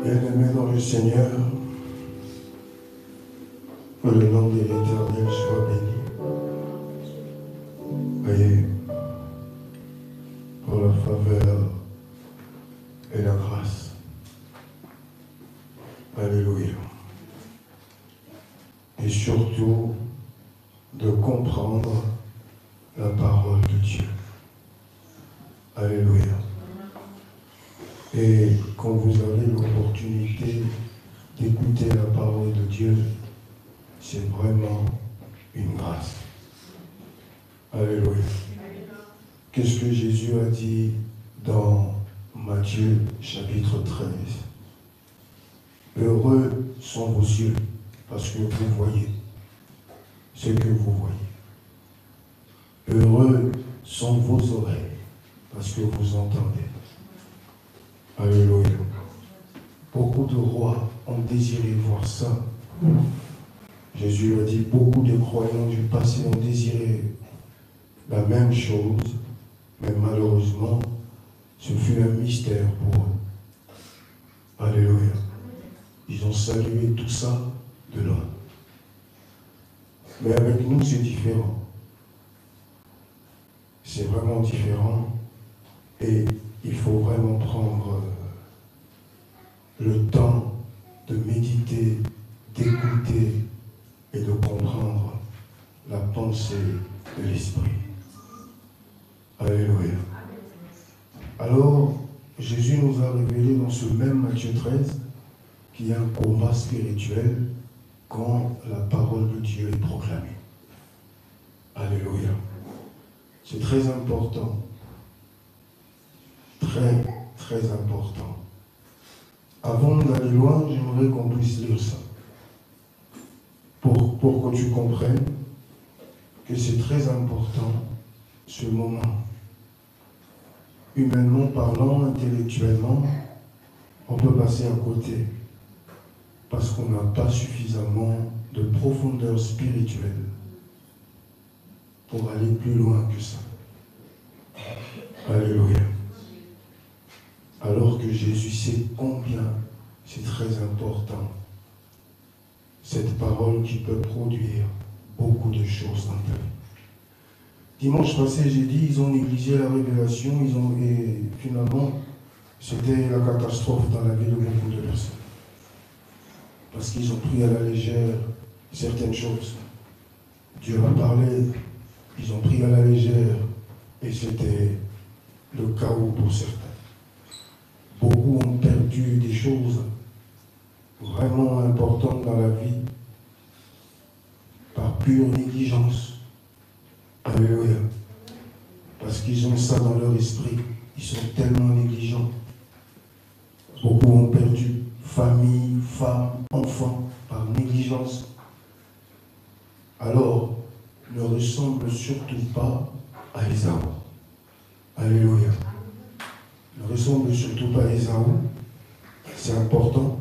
Bien-aimés dans le Seigneur, que le nom de l'Éternel soit béni. Et pour la faveur et la grâce. Alléluia. Et surtout, de comprendre la parole de Dieu. Alléluia. Et quand vous avez l'opportunité d'écouter la parole de Dieu, c'est vraiment une grâce. Alléluia. Qu'est-ce que Jésus a dit dans Matthieu chapitre 13? Heureux sont vos yeux, parce que vous voyez ce que vous voyez. Heureux sont vos oreilles, parce que vous entendez. Alléluia. Beaucoup de rois ont désiré voir ça. Jésus a dit, beaucoup de croyants du passé ont désiré la même chose, mais malheureusement, ce fut un mystère pour eux. Alléluia. Ils ont salué tout ça de loin. Mais avec nous, c'est différent. C'est vraiment différent. Et il faut vraiment prendre le temps de méditer, d'écouter et de comprendre la pensée de l'Esprit. Alléluia. Alors, Jésus nous a révélé dans ce même Matthieu 13 qu'il y a un combat spirituel quand la parole de Dieu est proclamée. Alléluia. C'est très important. Très, très important. Avant d'aller loin, j'aimerais qu'on puisse lire ça. Pour que tu comprennes que c'est très important, ce moment. Humainement parlant, intellectuellement, on peut passer à côté. Parce qu'on n'a pas suffisamment de profondeur spirituelle pour aller plus loin que ça. Alléluia. Alors que Jésus sait combien c'est très important. Cette parole qui peut produire beaucoup de choses dans ta vie. Dimanche passé, j'ai dit, ils ont négligé la révélation, et finalement, c'était la catastrophe dans la vie de beaucoup de personnes. Parce qu'ils ont pris à la légère certaines choses. Dieu a parlé, ils ont pris à la légère, et c'était le chaos pour certains. Beaucoup ont perdu des choses vraiment importantes dans la vie par pure négligence. Alléluia. Parce qu'ils ont ça dans leur esprit. Ils sont tellement négligents. Beaucoup ont perdu famille, femmes, enfants par négligence. Alors, ne ressemble surtout pas à Ésaü. Alléluia. Ne ressemble surtout pas à Ésaü. C'est important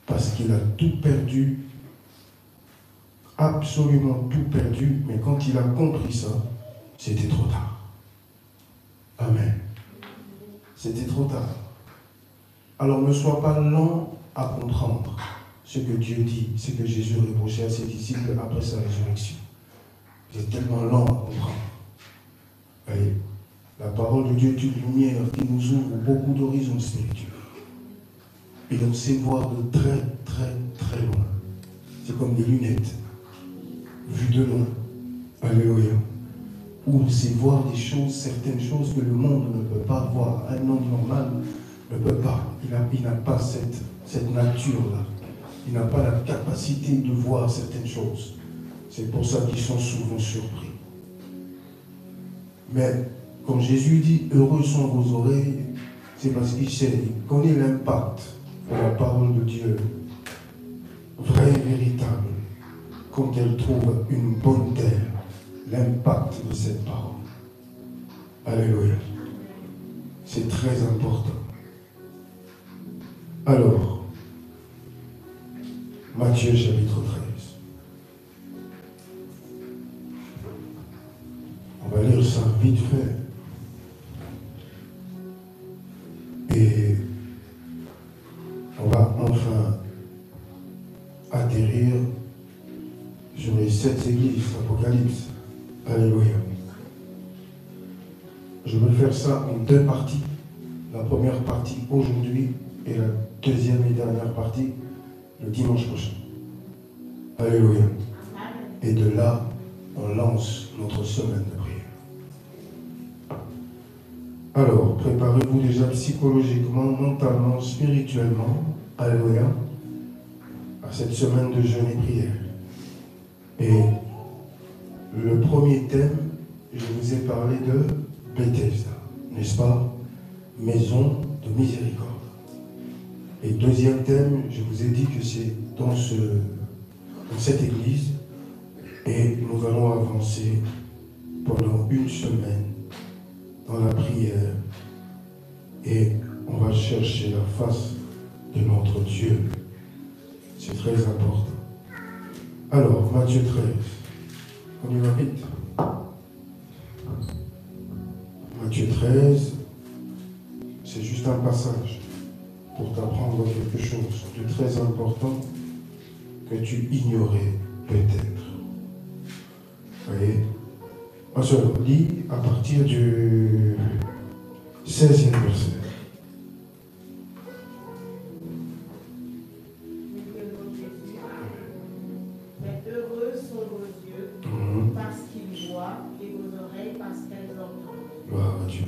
parce qu'il a tout perdu, absolument tout perdu, mais quand il a compris ça, c'était trop tard. Amen. C'était trop tard. Alors ne sois pas lent à comprendre ce que Dieu dit, ce que Jésus reprochait à ses disciples après sa résurrection. Vous êtes tellement lent à comprendre. Voyez, la parole de Dieu est une lumière qui nous ouvre beaucoup d'horizons spirituels. Et on sait voir de très, très, très loin. C'est comme des lunettes, vues de loin. Alléluia. Où on sait voir des choses, certaines choses que le monde ne peut pas voir. Un homme normal ne peut pas. Il n'a pas cette nature-là. Il n'a pas la capacité de voir certaines choses. C'est pour ça qu'ils sont souvent surpris. Mais quand Jésus dit « Heureux sont vos oreilles », c'est parce qu'il sait, il connaît l'impact de la parole de Dieu, vraie et véritable, quand elle trouve une bonne terre, l'impact de cette parole. Alléluia. C'est très important. Alors, Matthieu chapitre 13. On va lire ça vite fait. Et on va 7 églises, Apocalypse. Alléluia. Je vais faire ça en 2 parties. La première partie aujourd'hui et la deuxième et dernière partie le dimanche prochain. Alléluia. Et de là, on lance notre semaine de prière. Alors, préparez-vous déjà psychologiquement, mentalement, spirituellement, alléluia, à cette semaine de jeûne et prière. Et le premier thème, je vous ai parlé de Bethesda, n'est-ce pas? Maison de miséricorde. Et deuxième thème, je vous ai dit que c'est dans cette église, et nous allons avancer pendant une semaine dans la prière, et on va chercher la face de notre Dieu. C'est très important. Alors, Matthieu 13, on y va vite. Matthieu 13, c'est juste un passage pour t'apprendre quelque chose de très important que tu ignorais peut-être. Vous voyez? On se lit à partir du 16e verset. Mais heureux sont vos yeux parce qu'ils voient et vos oreilles parce qu'elles entendent. Gloire à Dieu.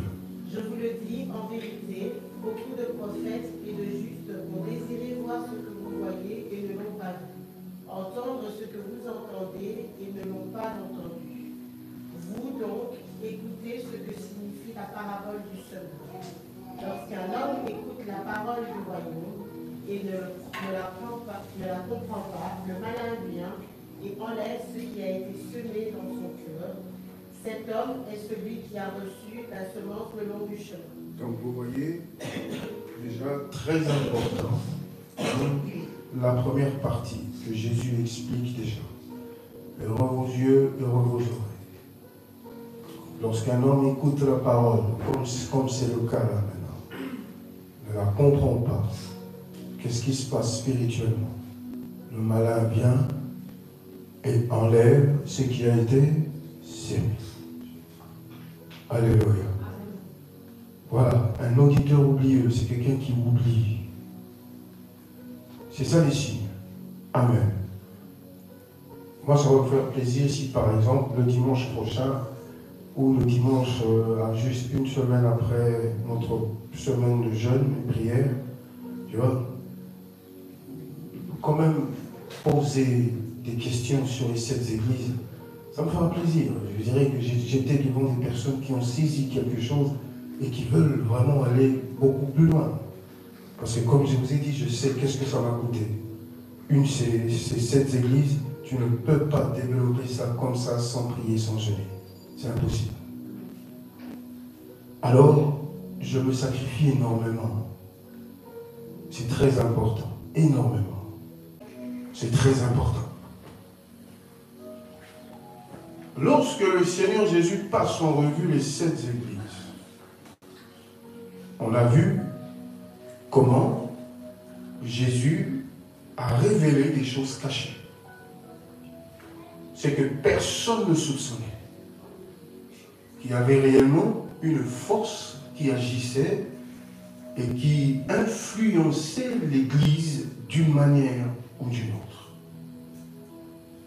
Je vous le dis en vérité, beaucoup de prophètes et de justes ont désiré voir ce que vous voyez et ne l'ont pas vu, entendre ce que vous entendez et ne l'ont pas entendu. Vous donc, écoutez ce que signifie la parabole du semeur. Lorsqu'un homme écoute la parole du royaume et ne la comprend pas, le malin vient et enlève ce qui a été semé dans son cœur. Cet homme est celui qui a reçu la semence le long du chemin. Donc vous voyez, déjà très important, la première partie que Jésus explique déjà. Heureux vos yeux, heureux vos oreilles. Lorsqu'un homme écoute la parole, comme c'est le cas là maintenant, ne la comprend pas, qu'est-ce qui se passe spirituellement? Le malin vient et enlève ce qui a été sémé. Alléluia. Voilà, un auditeur oublieux, c'est quelqu'un qui oublie. C'est ça les signes. Amen. Moi, ça va me faire plaisir si, par exemple, le dimanche prochain, ou le dimanche, juste une semaine après notre semaine de jeûne et prière, tu vois, quand même poser des questions sur les 7 églises, ça me fera plaisir. Je dirais que j'étais devant des personnes qui ont saisi quelque chose et qui veulent vraiment aller beaucoup plus loin. Parce que comme je vous ai dit, je sais qu'est-ce que ça m'a coûté. Ces 7 églises, tu ne peux pas développer ça comme ça sans prier, sans jeûner. C'est impossible. Alors, je me sacrifie énormément. C'est très important. Énormément. C'est très important. Lorsque le Seigneur Jésus passe en revue les 7 églises, on a vu comment Jésus a révélé des choses cachées. C'est que personne ne soupçonnait qu'il y avait réellement une force qui agissait et qui influençait l'Église d'une manière ou d'une autre.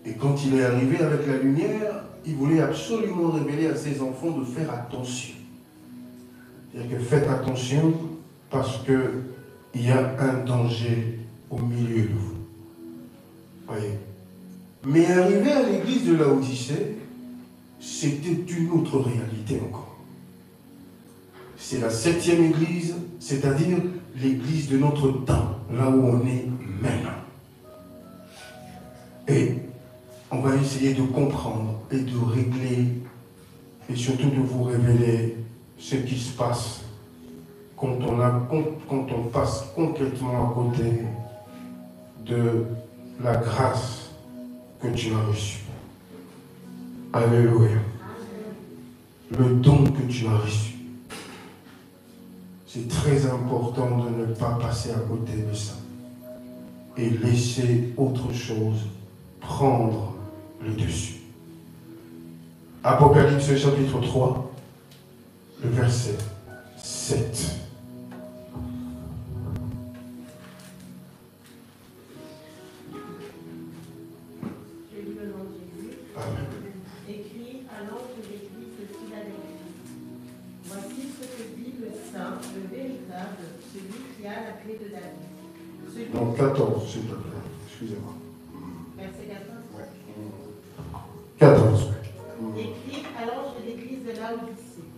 Et quand il est arrivé avec la lumière, il voulait absolument révéler à ses enfants de faire attention. C'est-à-dire que faites attention parce qu'il y a un danger au milieu de vous. Voyez. Mais arrivé à l'église de Laodicée, c'était une autre réalité encore. C'est la 7e église, c'est-à-dire l'église de notre temps, là où on est maintenant. Et on va essayer de comprendre et de régler et surtout de vous révéler ce qui se passe quand on passe complètement à côté de la grâce que tu as reçue. Alléluia. Le don que tu as reçu. C'est très important de ne pas passer à côté de ça et laisser autre chose prendre le dessus. Apocalypse chapitre 3, le verset 7. Écrit à l'ange de l'église de Philadelphie. Voici ce que dit le saint, le véritable, celui qui a la clé de David. Donc 14, s'il te plaît. Excusez-moi. Verset 14. 14. Écrit à l'ange de l'église de Laodicée.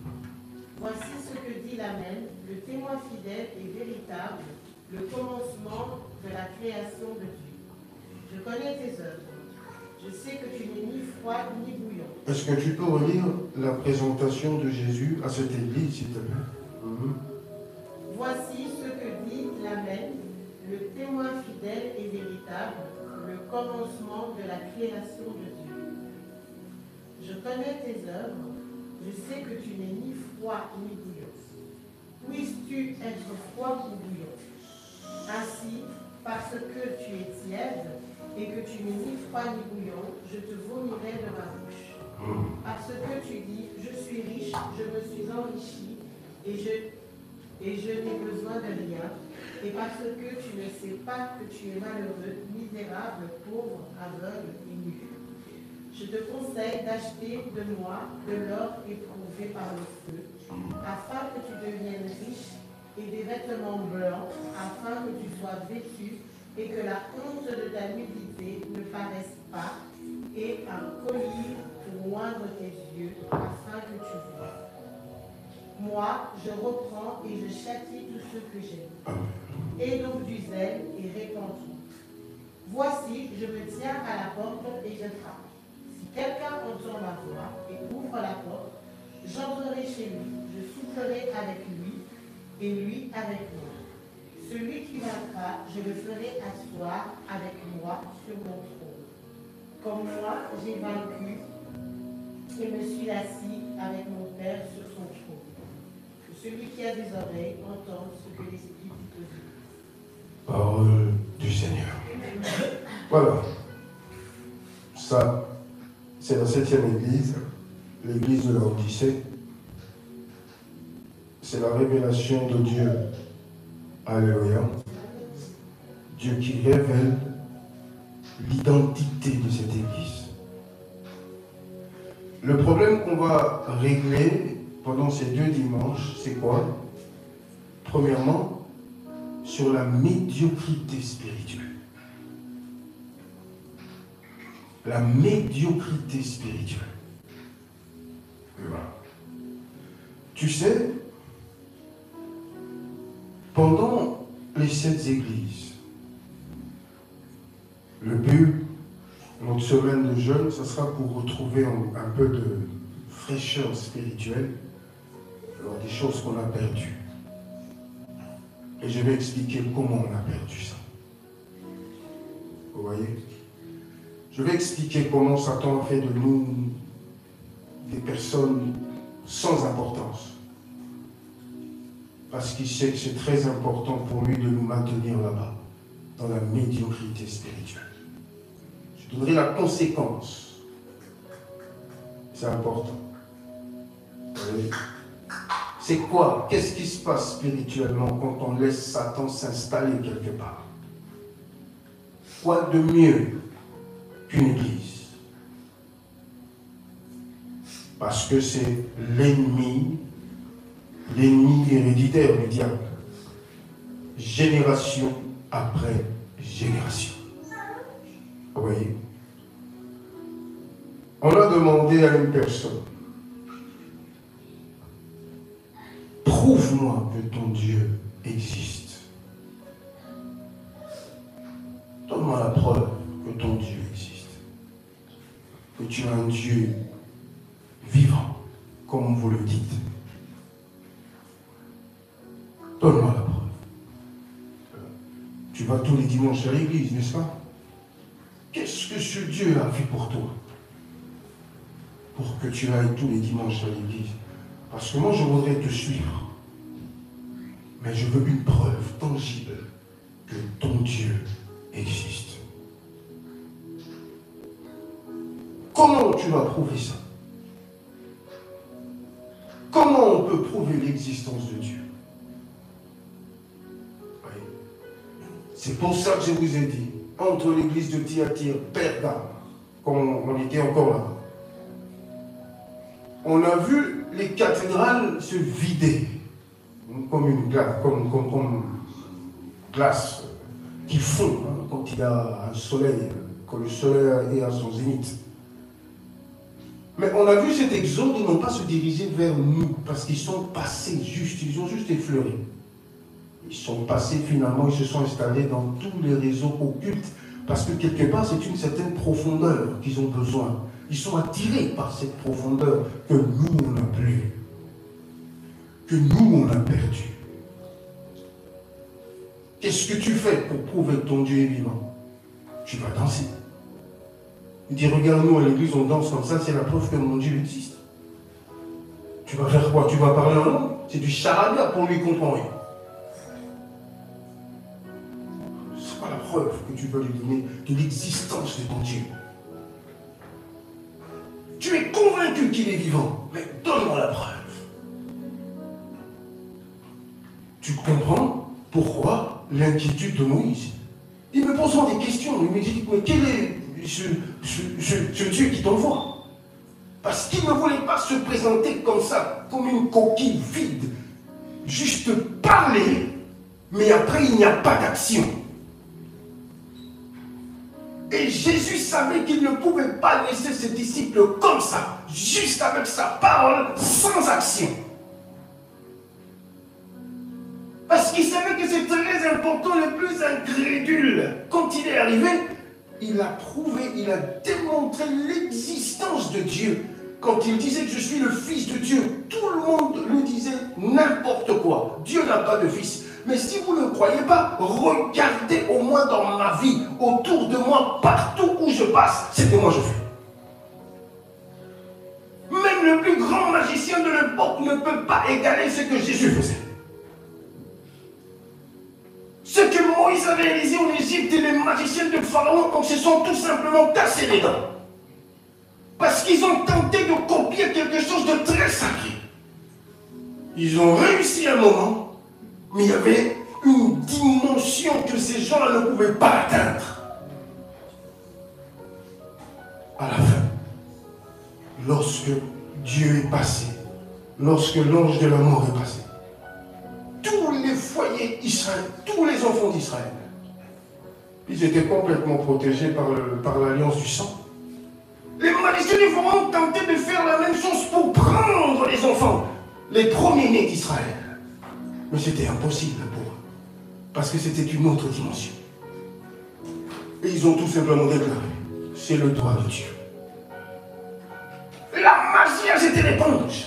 Voici ce que dit l'Amen, le témoin fidèle et véritable, le commencement de la création de Dieu. Je connais tes œuvres. Je sais que tu n'es ni froid ni bouillant. Est-ce que tu peux relire la présentation de Jésus à cette église, s'il te plaît? Voici ce que dit l'Amen, le témoin fidèle et véritable, le commencement de la création de Dieu. Je connais tes œuvres, je sais que tu n'es ni froid ni bouillant. Puisses-tu être froid ou bouillant? Ainsi, parce que tu es tiède et que tu n'es ni froid ni bouillant, je te vomirai de ma bouche. Parce que tu dis, je suis riche, je me suis enrichi et je n'ai besoin de rien, et parce que tu ne sais pas que tu es malheureux, misérable, pauvre, aveugle et nu. Je te conseille d'acheter de moi de l'or éprouvé par le feu, afin que tu deviennes riche, et des vêtements blancs, afin que tu sois vêtu, et que la honte de ta nudité ne paraisse pas, et un collier pour oindre tes yeux, afin que tu vois. Moi, je reprends et je châtie tous ceux que j'aime. Et donc du zèle et répandu. Voici, je me tiens à la porte et je frappe. Si quelqu'un entend ma voix et ouvre la porte, j'entrerai chez lui, je soufflerai avec lui et lui avec moi. Celui qui vaincra, je le ferai asseoir avec moi sur mon trône. Comme moi, j'ai vaincu et me suis assis avec mon Père sur son trône. Que celui qui a des oreilles entende ce que l'Esprit dit aux églises. Parole du Seigneur. Voilà. Ça, c'est la 7e église, l'église de Laodicée. C'est la révélation de Dieu. Alléluia. Dieu qui révèle l'identité de cette église. Le problème qu'on va régler pendant ces 2 dimanches, c'est quoi? Premièrement, sur la médiocrité spirituelle. La médiocrité spirituelle. Voilà. Tu sais, pendant les 7 églises, le but, notre semaine de jeûne, ce sera pour retrouver un peu de fraîcheur spirituelle, alors des choses qu'on a perdues. Et je vais expliquer comment on a perdu ça. Vous voyez? Je vais expliquer comment Satan a fait de nous des personnes sans importance. Parce qu'il sait que c'est très important pour lui de nous maintenir là-bas, dans la médiocrité spirituelle. Je donnerai la conséquence. C'est important. Vous voyez? C'est quoi? Qu'est-ce qui se passe spirituellement quand on laisse Satan s'installer quelque part? Quoi de mieux qu'une église? Parce que c'est l'ennemi héréditaire du diable. Génération après génération. Vous voyez? On a demandé à une personne, prouve-moi que ton Dieu existe. Donne-moi la preuve que ton Dieu existe. Que tu as un Dieu vivant, comme vous le dites. Donne-moi la preuve. Tu vas tous les dimanches à l'église, n'est-ce pas? Qu'est-ce que ce Dieu a fait pour toi? Pour que tu ailles tous les dimanches à l'église. Parce que moi, je voudrais te suivre. Mais je veux une preuve tangible que ton Dieu existe. tu vas prouver ça? Comment on peut prouver l'existence de Dieu? Oui. C'est pour ça que je vous ai dit, entre l'église de Thyatire, Pergame, quand on était encore là, on a vu les cathédrales se vider, comme une glace, comme glace qui fond quand il y a un soleil, quand le soleil est à son zénith. Mais on a vu cet exode non pas se diriger vers nous, parce qu'ils sont passés juste, ils ont juste effleuré. Ils sont passés finalement, ils se sont installés dans tous les réseaux occultes, parce que quelque part c'est une certaine profondeur qu'ils ont besoin. Ils sont attirés par cette profondeur que nous on n'a plus, que nous on a perdu. Qu'est-ce que tu fais pour prouver que ton Dieu est vivant? Tu vas danser. Il dit, regarde-nous à l'église, on danse comme ça, c'est la preuve que mon Dieu existe. Tu vas faire quoi? Tu vas parler en langue? C'est du charabia pour lui comprendre. C'est pas la preuve que tu veux lui donner de l'existence de ton Dieu. Tu es convaincu qu'il est vivant, mais donne-moi la preuve. Tu comprends pourquoi l'inquiétude de Moïse? Il me pose des questions, il me dit, mais quel est ce Dieu qui t'envoie? Parce qu'il ne voulait pas se présenter comme ça, comme une coquille vide. Juste parler, mais après il n'y a pas d'action. Et Jésus savait qu'il ne pouvait pas laisser ses disciples comme ça, juste avec sa parole, sans action. Parce qu'il savait que c'est très important, le plus incrédule. Quand il est arrivé, il a prouvé, il a démontré l'existence de Dieu. Quand il disait que je suis le fils de Dieu, tout le monde lui disait n'importe quoi. Dieu n'a pas de fils. Mais si vous ne croyez pas, regardez au moins dans ma vie, autour de moi, partout où je passe, c'est que moi je fais. Même le plus grand magicien de l'époque ne peut pas égaler ce que Jésus faisait. Ce que Moïse avait réalisé en Égypte et les magiciens de Pharaon se sont tout simplement cassés les dents. Parce qu'ils ont tenté de copier quelque chose de très sacré. Ils ont réussi un moment, mais il y avait une dimension que ces gens-là ne pouvaient pas atteindre. À la fin, lorsque Dieu est passé, lorsque l'ange de la mort est passé, tous les foyers Israël, tous les enfants d'Israël, ils étaient complètement protégés par l'alliance du sang. Les magiciens du Pharaon tentaient de faire la même chose pour prendre les enfants, les premiers-nés d'Israël. Mais c'était impossible pour eux, parce que c'était une autre dimension. Et ils ont tout simplement déclaré, c'est le droit de Dieu. La magie a jeté l'éponge.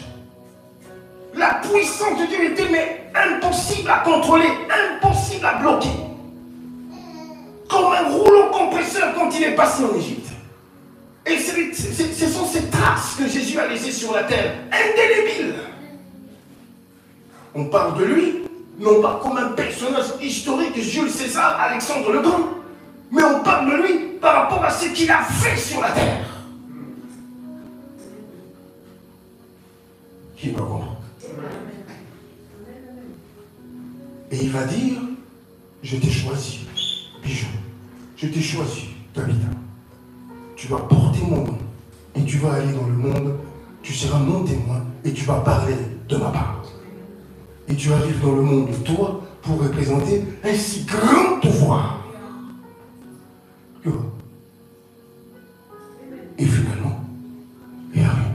La puissance de Dieu était mais impossible à contrôler, impossible à bloquer. Comme un rouleau compresseur quand il est passé en Égypte. Et ce sont ces traces que Jésus a laissées sur la terre, indélébiles. On parle de lui, non pas comme un personnage historique, Jules César, Alexandre le Grand, mais on parle de lui par rapport à ce qu'il a fait sur la terre. Qui me comprend? Et il va dire, je t'ai choisi, Bijou, je t'ai choisi, Tabitha. Tu vas porter mon nom et tu vas aller dans le monde, tu seras mon témoin et tu vas parler de ma part. Et tu arrives dans le monde, toi, pour représenter un si grand pouvoir. Et finalement, il n'y a rien.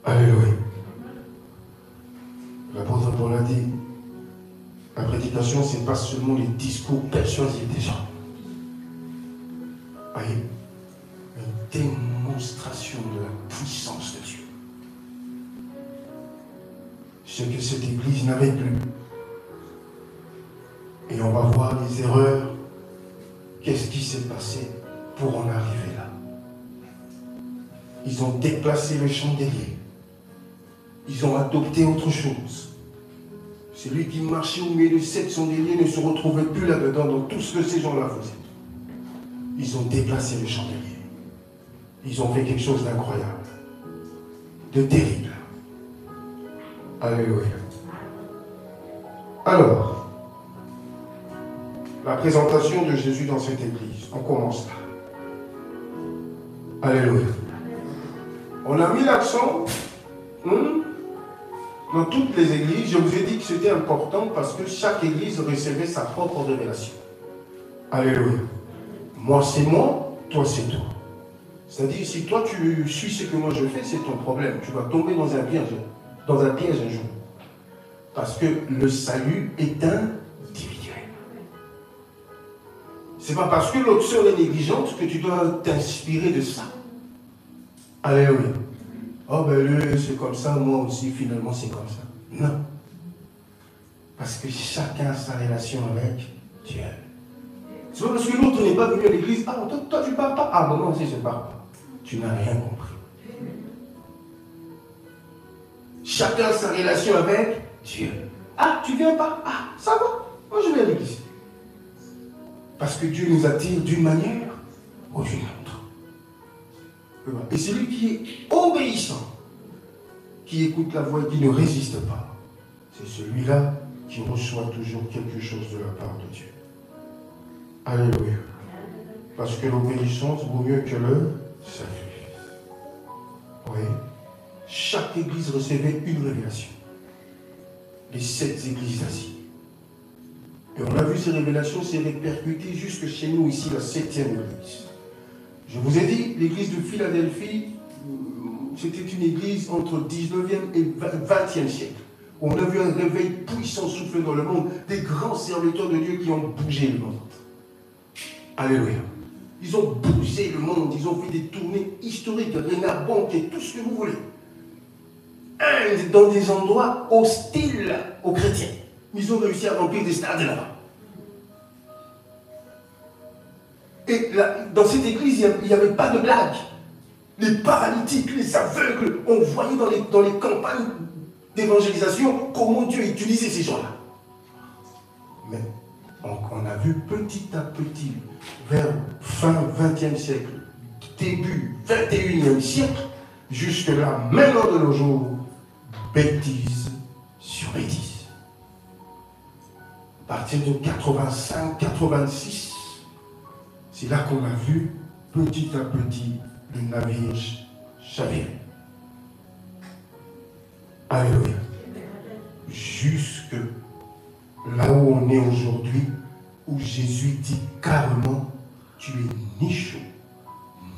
Alléluia. L'apôtre Paul a dit, la prédication, ce n'est pas seulement les discours persuasifs des gens. Voyez, une démonstration de la puissance de Dieu. Ce que cette église n'avait plus. Et on va voir les erreurs. Qu'est-ce qui s'est passé pour en arriver là? Ils ont déplacé le chandelier. Ils ont adopté autre chose. Celui qui marchait au milieu de 7 chandeliers ne se retrouvait plus là-dedans dans tout ce que ces gens-là faisaient. Ils ont déplacé le chandelier. ils ont fait quelque chose d'incroyable, de terrible. Alléluia. Alors, la présentation de Jésus dans cette église, on commence là. Alléluia. On a mis l'accent dans toutes les églises. Je vous ai dit que c'était important parce que chaque église recevait sa propre révélation. Alléluia. Moi c'est moi, toi c'est toi. C'est-à-dire, si toi tu suis ce que moi je fais, c'est ton problème. Tu vas tomber dans un piège un jour. Parce que le salut est individuel. C'est pas parce que l'autre sœur est négligente que tu dois t'inspirer de ça. Alléluia. Oh ben lui c'est comme ça, moi aussi finalement c'est comme ça. Non. Parce que chacun a sa relation avec Dieu. C'est pas parce que l'autre n'est pas venu à l'église. Ah, toi tu parles pas. Ah, non, si je parle pas. Tu n'as rien compris. Chacun a sa relation avec Dieu. Ah, tu viens pas. Ah, ça va. Moi, je vais à l'église. Parce que Dieu nous attire d'une manière ou d'une autre. Et celui qui est obéissant, qui écoute la voix et qui ne résiste pas, c'est celui-là qui reçoit toujours quelque chose de la part de Dieu. Alléluia. Parce que l'obéissance vaut mieux que le sacrifice. Oui. Chaque église recevait une révélation. Les 7 églises d'Asie. Et on a vu ces révélations s'est répercutées jusque chez nous ici, la 7e église. Je vous ai dit, l'église de Philadelphie, c'était une église entre 19e et 20e siècle. On a vu un réveil puissant souffler dans le monde, des grands serviteurs de Dieu qui ont bougé le monde. Alléluia. Ils ont bougé le monde, ils ont fait des tournées historiques, Renard Bonk et tout ce que vous voulez. Dans des endroits hostiles aux chrétiens. Ils ont réussi à remplir des stades là-bas. Et là, dans cette église, il n'y avait pas de blague. Les paralytiques, les aveugles, on voyait dans les campagnes d'évangélisation comment Dieu utilisait ces gens-là. Mais on a vu petit à petit, vers fin 20e siècle, début 21e siècle, jusque là, maintenant de nos jours, bêtise sur bêtise. À partir de 85, 86, c'est là qu'on a vu petit à petit le navire chavirer. Alléluia. Jusque là où on est aujourd'hui, où Jésus dit carrément, tu es ni chaud,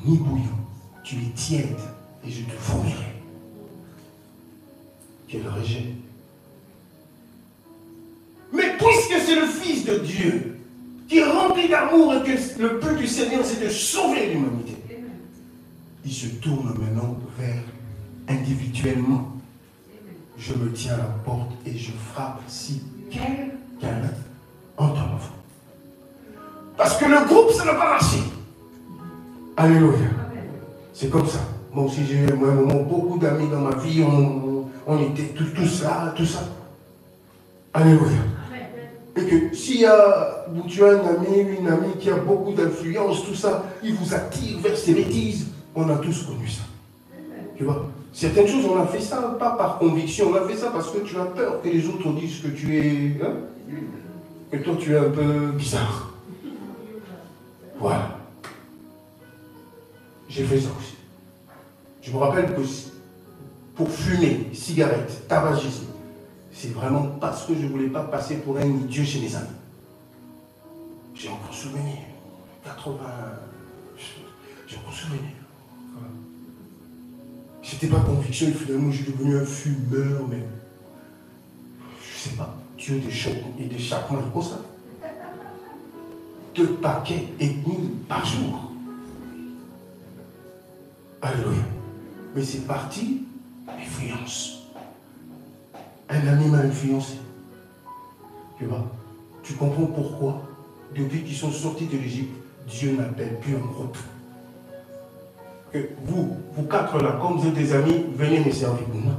ni bouillant, tu es tiède et je te vomirai. Quel rejet. Mais puisque c'est le Fils de Dieu qui est rempli d'amour et que le but du Seigneur c'est de sauver l'humanité, il se tourne maintenant vers individuellement. Je me tiens à la porte et je frappe si quelqu'un entend ma voix. Parce que le groupe ça n'a pas marché. Alléluia. C'est comme ça. Moi aussi j'ai eu un moment, beaucoup d'amis dans ma vie, on était tous là, tout ça. Alléluia. Et que s'il y a, tu as un ami, une amie qui a beaucoup d'influence, tout ça, il vous attire vers ses bêtises. On a tous connu ça. Tu vois, certaines choses, on a fait ça pas par conviction, on a fait ça parce que tu as peur que les autres disent que tu es, que toi tu es un peu bizarre. Voilà. J'ai fait ça aussi. Je me rappelle que pour fumer, cigarette, tabagisme, c'est vraiment parce que je ne voulais pas passer pour un idiot chez mes amis. J'ai encore souvenir. 80. J'ai encore souvenir. Voilà. C'était pas conviction, finalement, je suis devenu un fumeur, mais. Je sais pas. Dieu d'échappement et pour ça. 2 paquets et demi par jour. Alléluia. Mais c'est parti l'influence. Un ami m'a influencé. Tu vois, tu comprends pourquoi, depuis qu'ils sont sortis de l'Égypte, Dieu n'appelle plus un groupe. Que vous 4 là, comme vous êtes des amis, venez me servir. Non.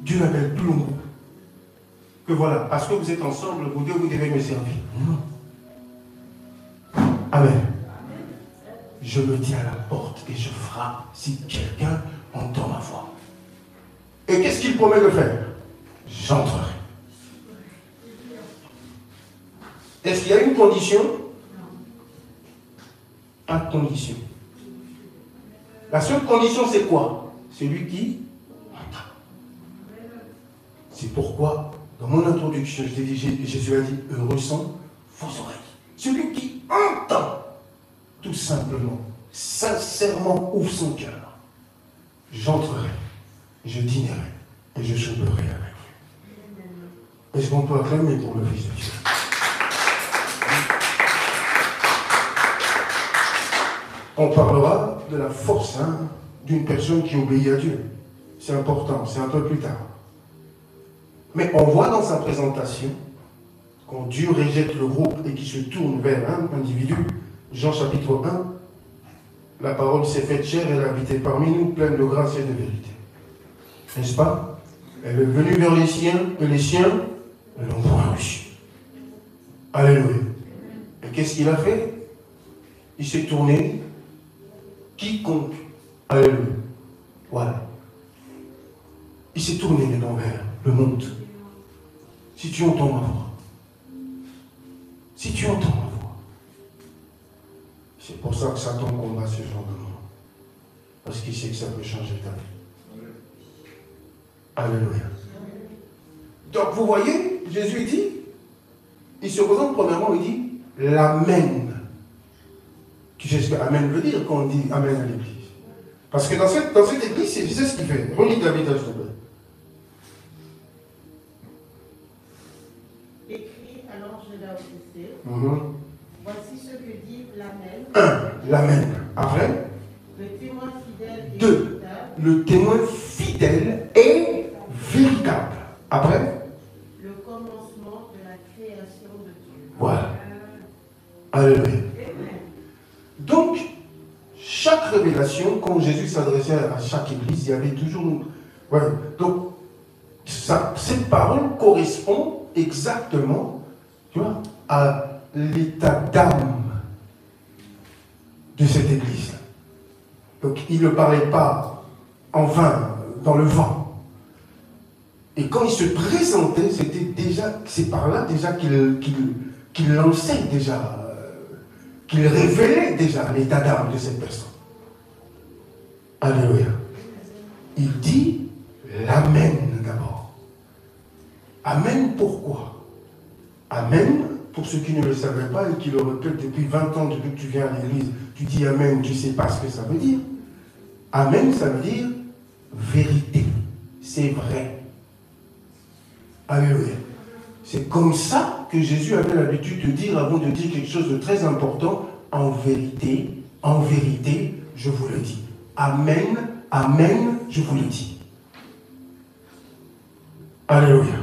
Dieu n'appelle plus un groupe. Que voilà, parce que vous êtes ensemble, vous devez me servir. Non. Amen. je me tiens à la porte et je frappe si quelqu'un entend ma voix. Et qu'est-ce qu'il promet de faire? J'entrerai. Est-ce qu'il y a une condition? Pas de condition. La seule condition, c'est quoi? Celui qui entend. C'est pourquoi, dans mon introduction, Jésus a dit, heureux sont vos oreilles. Celui qui entend, tout simplement, sincèrement ouvre son cœur. J'entrerai, je dînerai et je souperai avec vous. Est-ce qu'on peut acclamer pour le Fils de Dieu? On parlera de la force d'une personne qui obéit à Dieu. C'est important, c'est un peu plus tard. Mais on voit dans sa présentation, quand Dieu rejette le groupe et qu'il se tourne vers un individu, Jean chapitre 1, la parole s'est faite chair, elle a habité parmi nous, pleine de grâce et de vérité. N'est-ce pas? Elle est venue vers les siens, et les siens ne l'ont pas reçu. Alléluia. Et qu'est-ce qu'il a fait? Il s'est tourné. Quiconque. Alléluia. Voilà. Il s'est tourné maintenant vers le monde. Si tu entends ma voix. Si tu entends ma voix. C'est pour ça que Satan combat ce genre de monde. Parce qu'il sait que ça peut changer ta vie. Alléluia. Donc vous voyez, Jésus dit, il se présente premièrement, il dit, l'Amen. Tu sais ce que Amen veut dire quand on dit Amen à l'église? Parce que dans cette église, c'est ce qu'il fait. Relis David, s'il te plaît. Écrit à l'ange de Laodicée. Voici ce que dit l'Amen. 1. L'Amen. Après. Le témoin fidèle et 2. véritable. Le témoin fidèle et véritable. Après. Le commencement de la création de Dieu. Voilà. Alléluia. Donc, chaque révélation, quand Jésus s'adressait à chaque église, il y avait toujours... Voilà. Donc, cette parole correspond exactement, tu vois, à l'état d'âme de cette église. Donc, il ne parlait pas en vain, dans le vent. Et quand il se présentait, c'était déjà, c'est par là déjà qu'il lançait déjà... qu'il révélait déjà l'état d'âme de cette personne. Alléluia. Il dit l'Amen d'abord. Amen pourquoi? Amen, pour ceux qui ne le savaient pas et qui le répètent depuis 20 ans, depuis que tu viens à l'église, tu dis Amen, tu ne sais pas ce que ça veut dire. Amen, ça veut dire vérité. C'est vrai. Alléluia. C'est comme ça que Jésus avait l'habitude de dire, avant de dire quelque chose de très important, en vérité, je vous le dis. Amen, amen, je vous le dis. Alléluia.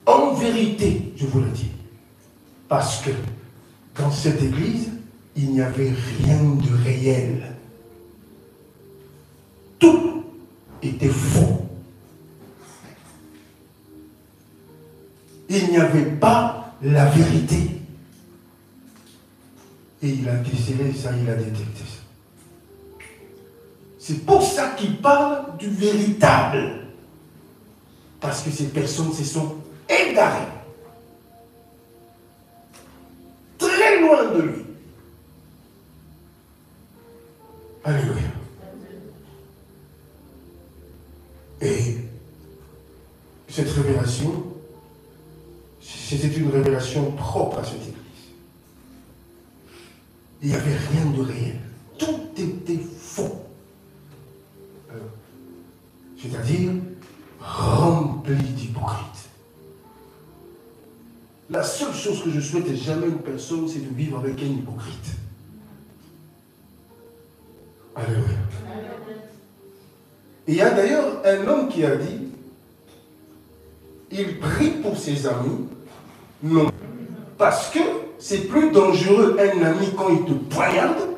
En vérité, je vous le dis. Parce que dans cette église, il n'y avait rien de réel. Tout était faux. Il n'y avait pas la vérité. Et il a décelé ça, il a détecté ça. C'est pour ça qu'il parle du véritable. Parce que ces personnes se sont égarées. Très loin de lui. Alléluia. Et cette révélation, c'était une révélation propre à cette église. Il n'y avait rien de réel. Tout était faux. C'est-à-dire rempli d'hypocrites. La seule chose que je souhaite jamais à une personne, c'est de vivre avec un hypocrite. Alléluia. Et il y a d'ailleurs un homme qui a dit, il prie pour ses amis, non, parce que c'est plus dangereux un ami quand il te poignarde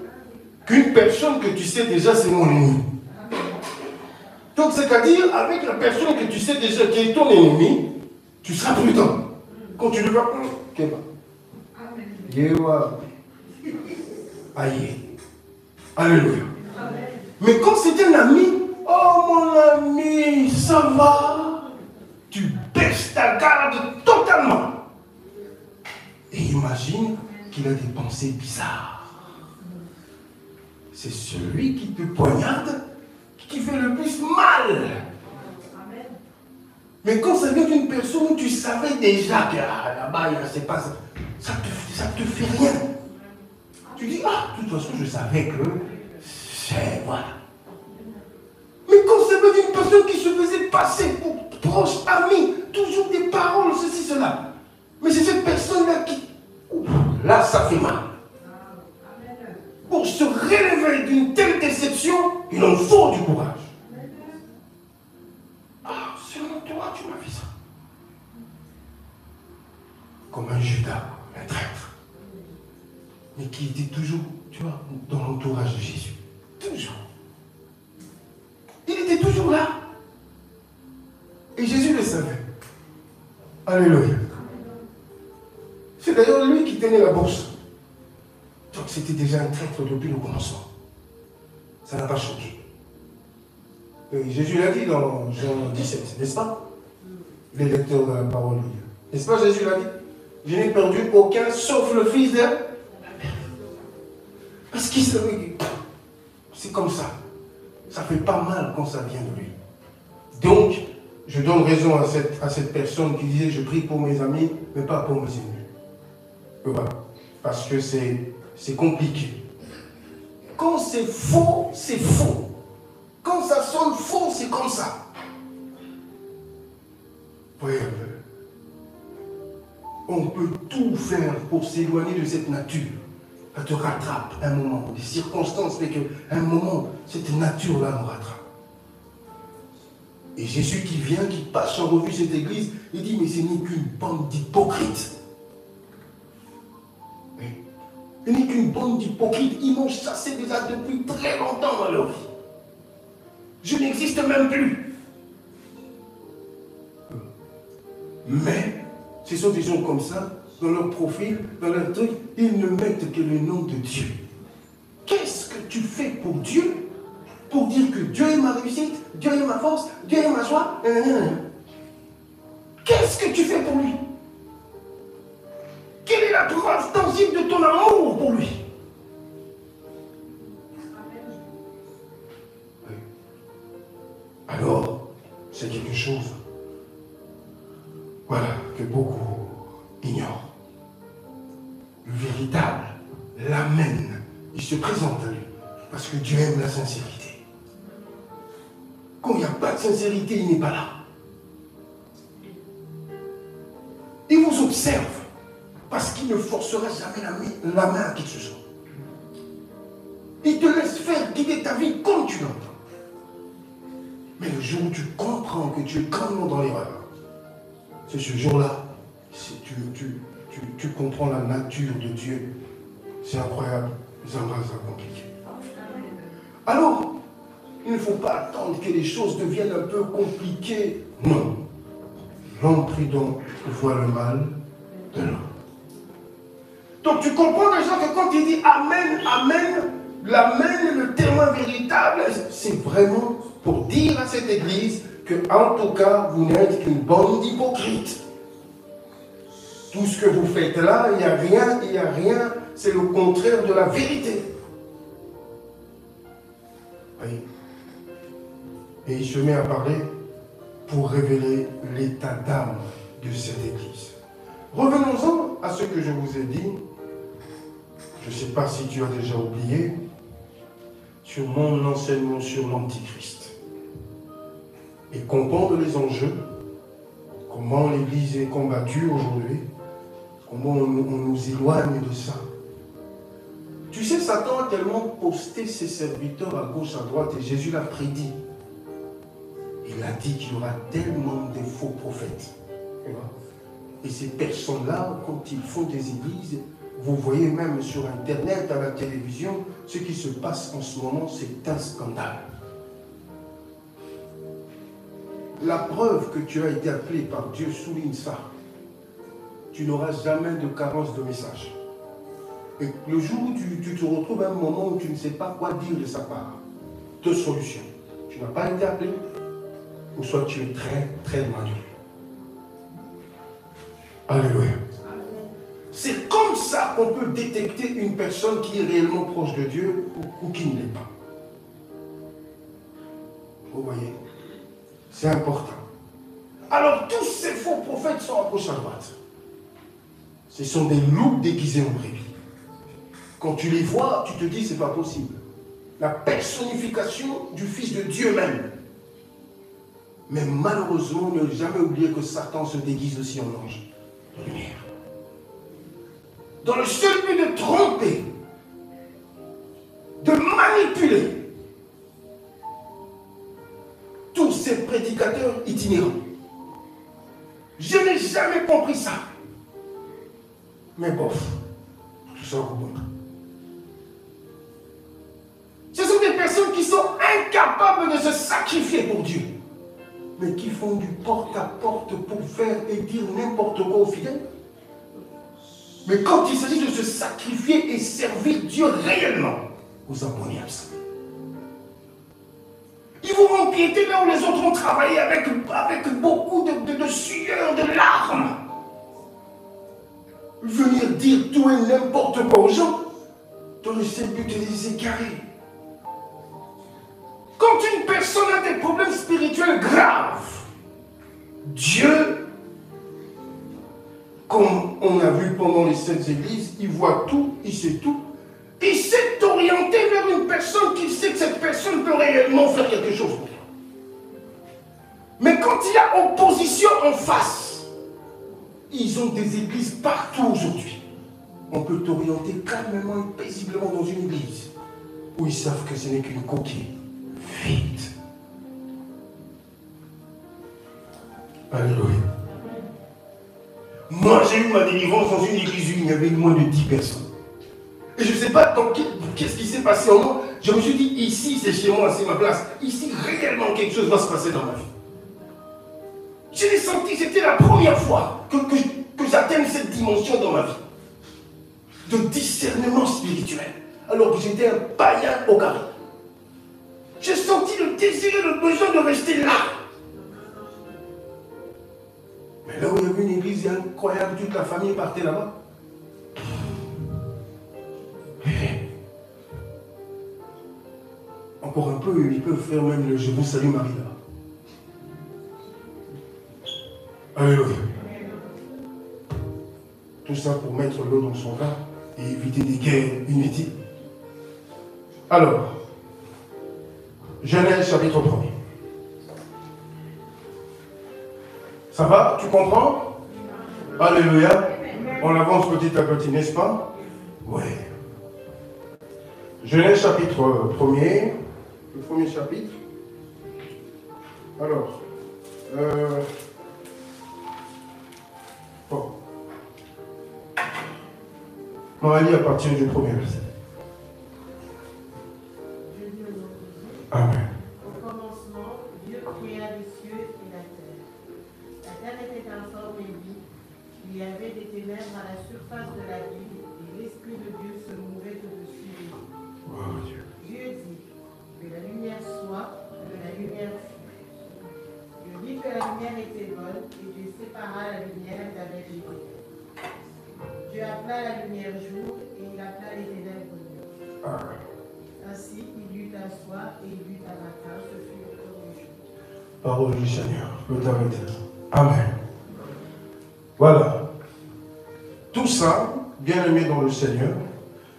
qu'une personne que tu sais déjà c'est mon ennemi. Donc c'est-à-dire, avec la personne que tu sais déjà qui est ton ennemi, tu seras prudent. Quand tu le vois, Aïe. Alléluia. Mais quand c'est un ami, oh mon ami, ça va. Tu baisses ta garde totalement. Et imagine qu'il a des pensées bizarres. C'est celui qui te poignarde qui fait le plus mal. Mais quand ça vient d'une personne où tu savais déjà que là-bas, c'est pas ça, ça te fait rien. Tu dis, de toute façon, je savais que c'est, voilà. Mais quand ça vient d'une personne qui se faisait passer pour proche, ami, toujours des paroles, ceci, cela. Mais c'est cette personne-là qui, là, ça fait mal. Pour se relever d'une telle déception, il en faut du courage. Selon toi, tu m'as fait ça. Comme un Judas, un traître. Mais qui était toujours, tu vois, dans l'entourage de Jésus. Toujours. Il était toujours là. Et Jésus le savait. Alléluia. C'est d'ailleurs lui qui tenait la bourse. Donc c'était déjà un traître depuis le commencement. Ça n'a pas choqué. Et Jésus l'a dit dans Jean 17, n'est-ce pas? Les lecteurs de la parole de Dieu. N'est-ce pas, Jésus l'a dit? Je n'ai perdu aucun sauf le fils de... Parce qu'il savait que c'est comme ça. Ça fait pas mal quand ça vient de lui. Donc, je donne raison à cette personne qui disait je prie pour mes amis, mais pas pour mes ennemis. Voilà. Parce que c'est compliqué. Quand c'est faux, c'est faux. Quand ça sonne faux, c'est comme ça. Oui, on peut tout faire pour s'éloigner de cette nature. Elle te rattrape un moment. Des circonstances fait qu'à un moment, cette nature-là nous rattrape. Et Jésus qui vient, qui passe en revue cette église, il dit, mais ce n'est qu'une bande d'hypocrites. Oui. Ce n'est qu'une bande d'hypocrites. Ils m'ont chassé déjà depuis très longtemps dans leur vie. Je n'existe même plus. Mais, ce sont des gens comme ça, dans leur profil, dans leur truc, ils ne mettent que le nom de Dieu. Qu'est-ce que tu fais pour Dieu? Pour dire que Dieu est ma réussite, Dieu est ma force, Dieu est ma joie. Qu'est-ce que tu fais pour lui? Quelle est la preuve tangible de ton amour pour lui? Alors, c'est quelque chose, voilà, que beaucoup ignorent. Le véritable l'amène, il se présente à lui, parce que Dieu aime la sincérité. Quand il n'y a pas de sincérité, il n'est pas là. Il vous observe, parce qu'il ne forcera jamais la main à qui que ce soit. Il te laisse faire guider ta vie comme tu l'entends. Mais le jour où tu comprends que tu es grandement dans l'erreur, c'est ce jour-là, tu comprends la nature de Dieu. C'est incroyable, c'est compliqué. Alors, il ne faut pas attendre que les choses deviennent un peu compliquées. Non. L'homme prudent voit le mal de l'homme. Donc tu comprends déjà que quand il dit Amen, Amen, l'Amen, le témoin véritable, c'est vraiment pour dire à cette église que, en tout cas, vous n'êtes qu'une bande d'hypocrites. Tout ce que vous faites là, il n'y a rien, c'est le contraire de la vérité. Oui. Et il se met à parler pour révéler l'état d'âme de cette église. Revenons-en à ce que je vous ai dit. Je ne sais pas si tu as déjà oublié, sur mon enseignement sur l'Antichrist. Et comprendre les enjeux, comment l'Église est combattue aujourd'hui, comment on nous éloigne de ça. Tu sais, Satan a tellement posté ses serviteurs à gauche, à droite, et Jésus l'a prédit. Il a dit qu'il y aura tellement de faux prophètes. Et ces personnes-là, quand ils font des églises, vous voyez même sur Internet, à la télévision, ce qui se passe en ce moment, c'est un scandale. La preuve que tu as été appelé par Dieu souligne ça. Tu n'auras jamais de carence de message. Et le jour où tu te retrouves à un moment où tu ne sais pas quoi dire de sa part, deux solutions. Tu n'as pas été appelé, ou soit tu es très, très mature. Alléluia. C'est comme ça qu'on peut détecter une personne qui est réellement proche de Dieu ou qui ne l'est pas. Vous voyez? C'est important. Alors tous ces faux prophètes sont à gauche à droite. Ce sont des loups déguisés en brebis. Quand tu les vois, tu te dis c'est pas possible. La personnification du Fils de Dieu même. Mais malheureusement, ne jamais oublier que Satan se déguise aussi en ange de lumière. Dans le seul but de tromper, de manipuler tous ces prédicateurs itinérants. Je n'ai jamais compris ça. Mais bof, tout ça vous montre. Ce sont des personnes qui sont incapables de se sacrifier pour Dieu, mais qui font du porte-à-porte pour faire et dire n'importe quoi aux fidèles. Mais quand il s'agit de se sacrifier et servir Dieu réellement, vous abonnez à ça. Ils vont empiéter là où les autres ont travaillé avec beaucoup de sueur, de larmes. Venir dire tout et n'importe quoi aux gens, dans le seul but de les égarer. Quand une personne a des problèmes spirituels graves, Dieu, comme on a vu pendant les 7 églises, il voit tout, il sait tout. Il s'est orienté vers une personne qui sait que cette personne peut réellement faire quelque chose pour toi. Mais quand il y a opposition en face, ils ont des églises partout aujourd'hui. On peut t'orienter calmement et paisiblement dans une église où ils savent que ce n'est qu'une coquille vide. Alléluia. Moi, j'ai eu ma délivrance dans une église où il y avait moins de 10 personnes. Et je ne sais pas qu'est-ce qui s'est passé en moi. Je me suis dit, ici, c'est chez moi, c'est ma place. Ici, réellement, quelque chose va se passer dans ma vie. Je l'ai senti, c'était la première fois que j'atteigne cette dimension dans ma vie. De discernement spirituel. Alors que j'étais un païen au carré. J'ai senti le désir et le besoin de rester là. Mais là où il y avait une église incroyable, toute la famille partait là-bas. Encore un peu, ils peuvent faire même le Je vous salue Marie là. Alléluia. Tout ça pour mettre l'eau dans son vin et éviter des guerres inutiles. Alors, Genèse chapitre 1er. Ça va? Tu comprends? Alléluia. On avance petit à petit, n'est-ce pas? Oui. Genèse chapitre 1er. Le premier chapitre. Alors, bon. On va lire à partir du premier verset. Amen. Au commencement, Dieu créa les cieux et la terre. La terre était informe et vide. Il y avait des ténèbres à la surface de la ville, et l'Esprit de Dieu se mouvait au-dessus des eaux. Oh, Dieu. Dieu dit que la lumière soit, que la lumière fut. Dieu dit que la lumière était bonne, et Dieu sépara la lumière d'avec les ténèbres. Dieu appela la lumière jour, et il appela les ténèbres nuit. Amen. Ainsi, il y eut un soir et il y eut un matin, ce fut le premier jour. Parole du Seigneur, le temps est éternel. Amen. Voilà. Tout ça, bien aimé dans le Seigneur,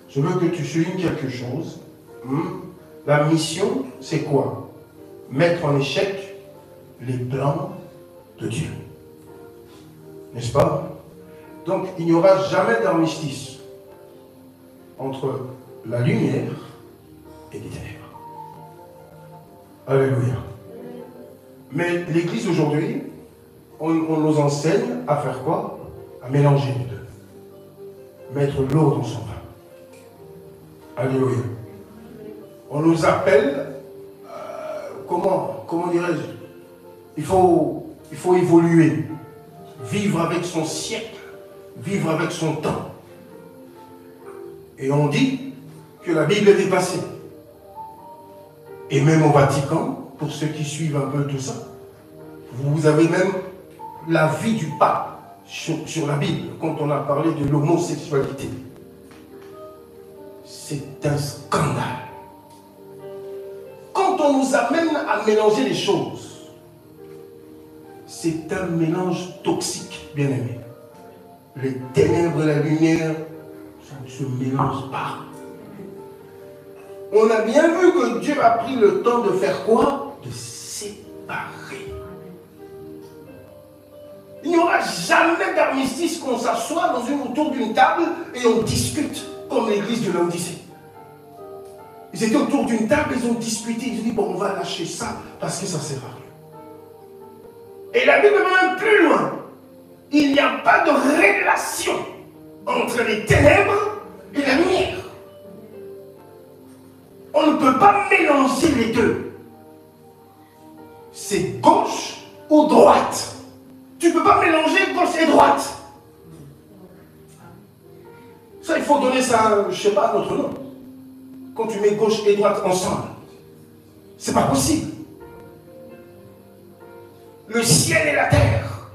je veux que tu soulignes quelque chose. La mission, c'est quoi? Mettre en échec les plans de Dieu. N'est-ce pas? Donc, il n'y aura jamais d'armistice entre la lumière et les ténèbres. Alléluia. Mais l'Église aujourd'hui, on nous enseigne à faire quoi? À mélanger les deux. Mettre l'eau dans son vin. Alléluia. On nous appelle, comment dirais-je? Il faut évoluer. Vivre avec son siècle. Vivre avec son temps. Et on dit que la Bible est dépassée. Et même au Vatican, pour ceux qui suivent un peu tout ça, vous avez même l'avis du pape sur la Bible, quand on a parlé de l'homosexualité. C'est un scandale. Quand on nous amène à mélanger les choses, c'est un mélange toxique, bien aimé. Les ténèbres et la lumière, ça ne se mélange pas. On a bien vu que Dieu a pris le temps de faire quoi? De séparer. Il n'y aura jamais d'armistice qu'on s'assoit autour d'une table et on discute comme l'église de Laodicée. Ils étaient autour d'une table, ils ont discuté, ils ont dit bon, on va lâcher ça parce que ça sert à rien. Et la Bible va même plus loin. Il n'y a pas de relation entre les ténèbres et la lumière. On ne peut pas mélanger les deux. C'est gauche ou droite. Tu ne peux pas mélanger gauche et droite. Ça, il faut donner ça, je ne sais pas, un autre nom. Quand tu mets gauche et droite ensemble, c'est pas possible. Le ciel et la terre,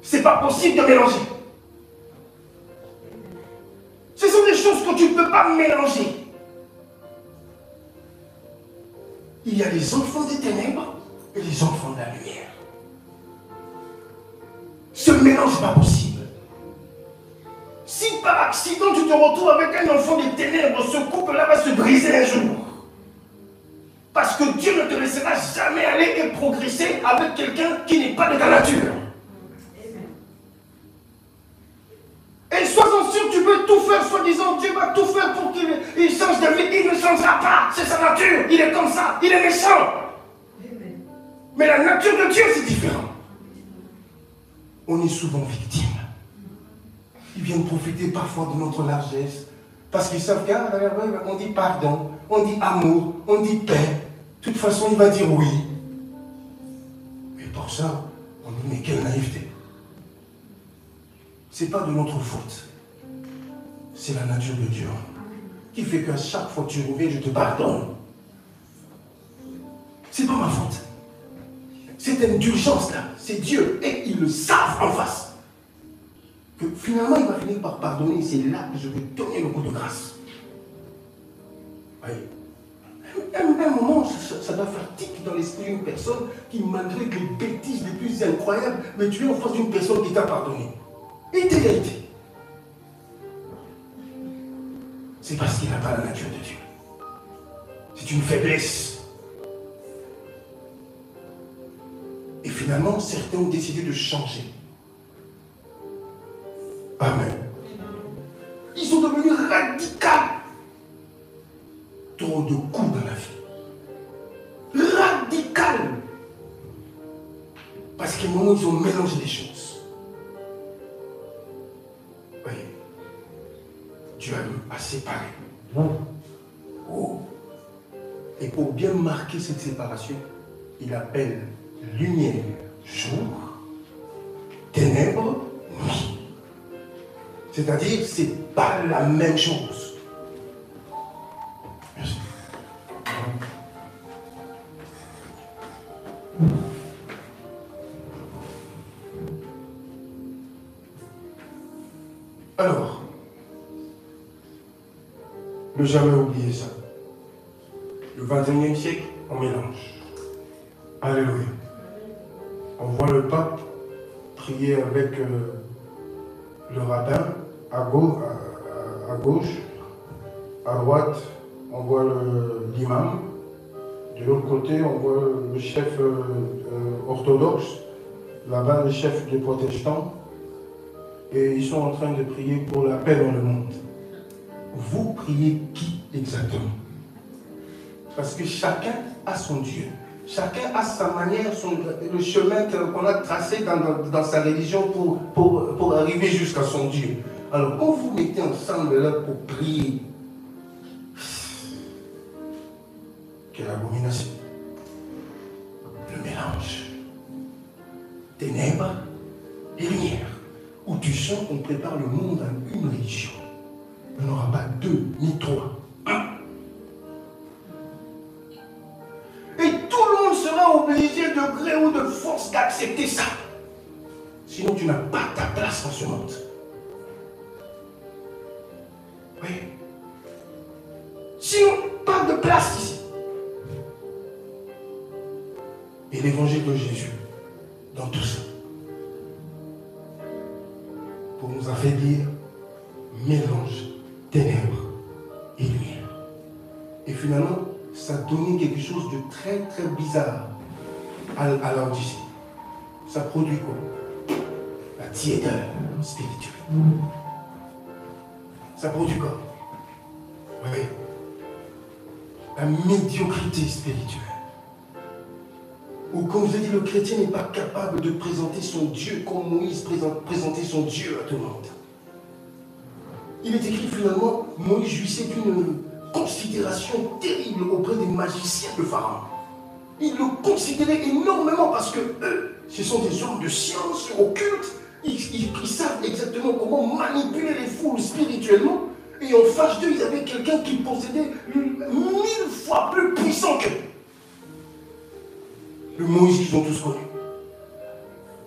c'est pas possible de mélanger. Ce sont des choses que tu ne peux pas mélanger. Il y a les enfants des ténèbres et les enfants de la lumière. Ce mélange n'est pas possible. Si par accident tu te retrouves avec un enfant des ténèbres, ce couple-là va se briser un jour. Parce que Dieu ne te laissera jamais aller et progresser avec quelqu'un qui n'est pas de ta nature. Et sois-en sûr, tu peux tout faire, soi-disant, Dieu va tout faire pour qu'il change de vie. Il ne changera pas, c'est sa nature, il est comme ça, il est méchant. Mais la nature de Dieu, c'est différent. On est souvent victime. Ils viennent profiter parfois de notre largesse. Parce qu'ils savent qu'on dit pardon, on dit amour, on dit paix. De toute façon, il va dire oui. Mais pour ça, on dit, mais quelle naïveté. Ce n'est pas de notre faute. C'est la nature de Dieu qui fait qu'à chaque fois que tu reviens, je te pardonne. Ce n'est pas ma faute. C'est une indulgence là. C'est Dieu. Et ils le savent en face. Que finalement, il va finir par pardonner. C'est là que je vais donner le coup de grâce. Oui. À un moment, ça doit faire tic dans l'esprit d'une personne qui, malgré les bêtises les plus incroyables, mais tu es en face d'une personne qui t'a pardonné. Et t'es vérité. C'est parce qu'il n'a pas la nature de Dieu. C'est une faiblesse. Et finalement, certains ont décidé de changer. Amen. Ils sont devenus radicaux. Trop de coups dans la vie. Radical. Parce qu'à un moment, ils ont mélangé les choses. Voyez. Dieu a séparé. Oh. Et pour bien marquer cette séparation, il appelle lumière jour, ténèbres nuit. C'est-à-dire, c'est pas la même chose. Merci. Alors, ne jamais oublier ça. Le 21e siècle, on mélange. Alléluia. On voit le pape prier avec le rabbin à gauche, à droite, on voit l'imam. De l'autre côté, on voit le chef orthodoxe, là-bas, le chef des protestants. Et ils sont en train de prier pour la paix dans le monde. Vous priez qui exactement? Parce que chacun a son Dieu. Chacun a sa manière, le chemin qu'on a tracé dans sa religion pour arriver jusqu'à son Dieu. Alors, quand vous mettez ensemble là pour prier, quelle abomination. Le mélange. Ténèbres et lumière. Où tu sens qu'on prépare le monde à une religion. Il n'y en aura pas 2 ni 3. 1. Et tout le monde sera obligé de gré ou de force d'accepter ça. Sinon, tu n'as pas ta place dans ce monde. Oui. Sinon, pas de place ici. Et l'évangile de Jésus, dans tout ça, pour nous affaiblir, mélange ténèbres et lumière. Et finalement, ça donnait quelque chose de très très bizarre à l'Odyssée. Ça produit quoi? La tiédeur spirituelle. Ça produit quoi? Oui. La médiocrité spirituelle. Ou comme je dis, le chrétien n'est pas capable de présenter son Dieu comme Moïse présentait son Dieu à tout le monde. Il est écrit finalement, Moïse jouissait d'une considération terrible auprès des magiciens de Pharaon. Il le considérait énormément parce que eux, ce sont des hommes de science, occultes. Ils savent exactement comment manipuler les foules spirituellement. Et en face d'eux, ils avaient quelqu'un qui possédait 1000 fois plus puissant qu'eux. Le Moïse qu'ils ont tous connu.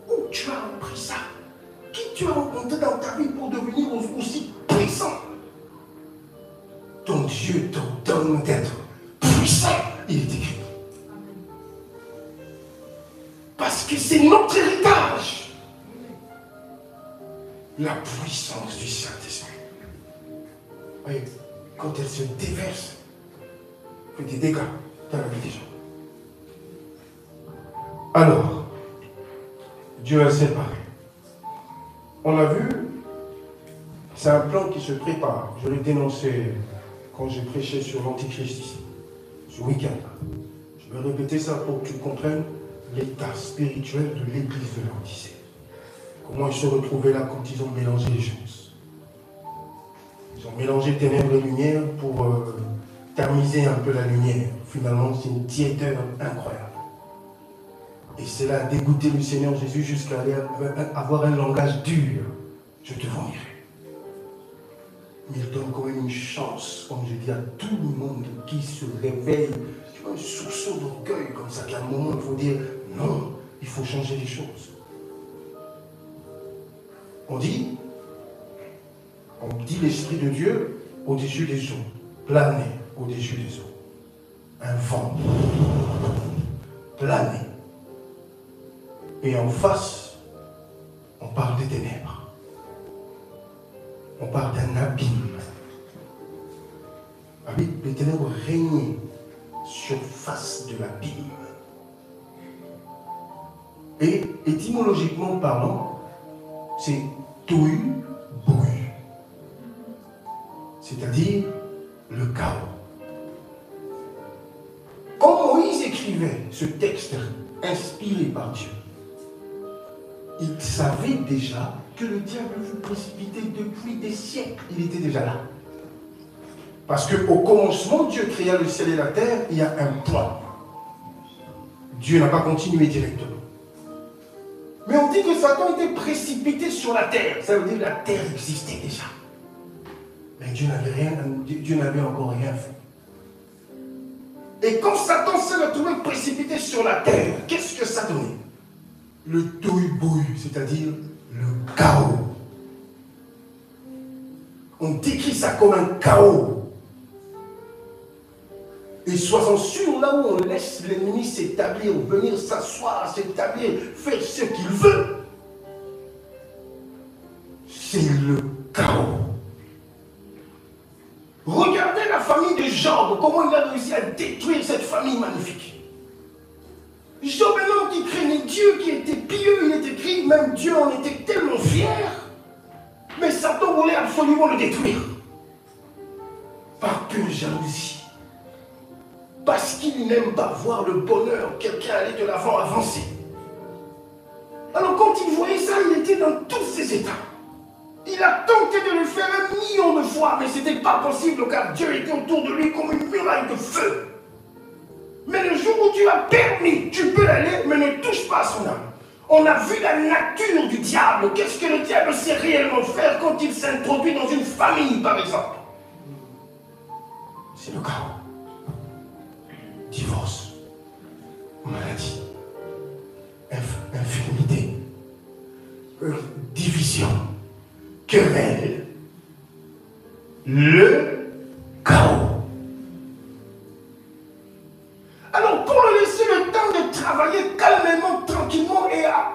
Où tu as appris ça? Qui tu as rencontré dans ta vie pour devenir aussi puissant? Ton Dieu t'ordonne d'être puissant, il est écrit. Parce que c'est notre héritage. La puissance du Saint-Esprit. Oui, quand elle se déverse, fait des dégâts dans la vie des gens. Alors, Dieu a séparé. On l'a vu, c'est un plan qui se prépare. Je l'ai dénoncé quand j'ai prêché sur l'Antichrist ici, ce week-end. Je vais répéter ça pour que tu comprennes l'état spirituel de l'église de l'Odyssée. Comment ils se retrouvaient là quand ils ont mélangé les choses. Ils ont mélangé ténèbres et lumière pour tamiser un peu la lumière. Finalement, c'est une tiédeur incroyable. Et cela a dégoûté le Seigneur Jésus jusqu'à aller avoir un langage dur. Je te vomirai. Mais il donne quand même une chance, comme je dis à tout le monde qui se réveille. Tu vois, un soupçon d'orgueil comme ça, qu'à un moment il faut dire non, il faut changer les choses. On dit l'Esprit de Dieu au-dessus des eaux, planer au-dessus des eaux. Un vent, planer. Et en face, on parle des ténèbres. On parle d'un abîme. Avec les ténèbres régnaient sur face de l'abîme. Et étymologiquement parlant, c'est tohu bohu. C'est-à-dire le chaos. Quand Moïse écrivait ce texte inspiré par Dieu, il savait déjà que le diable fut précipité depuis des siècles. Il était déjà là. Parce qu'au commencement, Dieu créa le ciel et la terre, il y a un point. Dieu n'a pas continué directement. Mais on dit que Satan était précipité sur la terre. Ça veut dire que la terre existait déjà. Mais Dieu n'avait encore rien fait. Et quand Satan s'est retrouvé précipité sur la terre, qu'est-ce que ça donnait? Le tohu-bohu, c'est-à-dire le chaos. On décrit ça comme un chaos. Et sois-en sûr, là où on laisse l'ennemi s'établir, venir s'asseoir, s'établir, faire ce qu'il veut, c'est le chaos. Regardez la famille de Job, comment il a réussi à détruire cette famille magnifique. Job, un homme qui craignait Dieu, qui était pieux, il est écrit, même Dieu en était tellement fier, mais Satan voulait absolument le détruire. Par pure jalousie. Parce qu'il n'aime pas voir le bonheur, quelqu'un aller de l'avant, avancer. Alors quand il voyait ça, il était dans tous ses états. Il a tenté de le faire 1 million de fois, mais ce n'était pas possible car Dieu était autour de lui comme une muraille de feu. Mais le jour où tu as permis, tu peux l'aller, mais ne touche pas à son âme. On a vu la nature du diable. Qu'est-ce que le diable sait réellement faire quand il s'introduit dans une famille, par exemple? C'est le chaos. Divorce, maladie, infirmité, division, querelle, le chaos. Alors, pour le laisser le temps de travailler calmement, tranquillement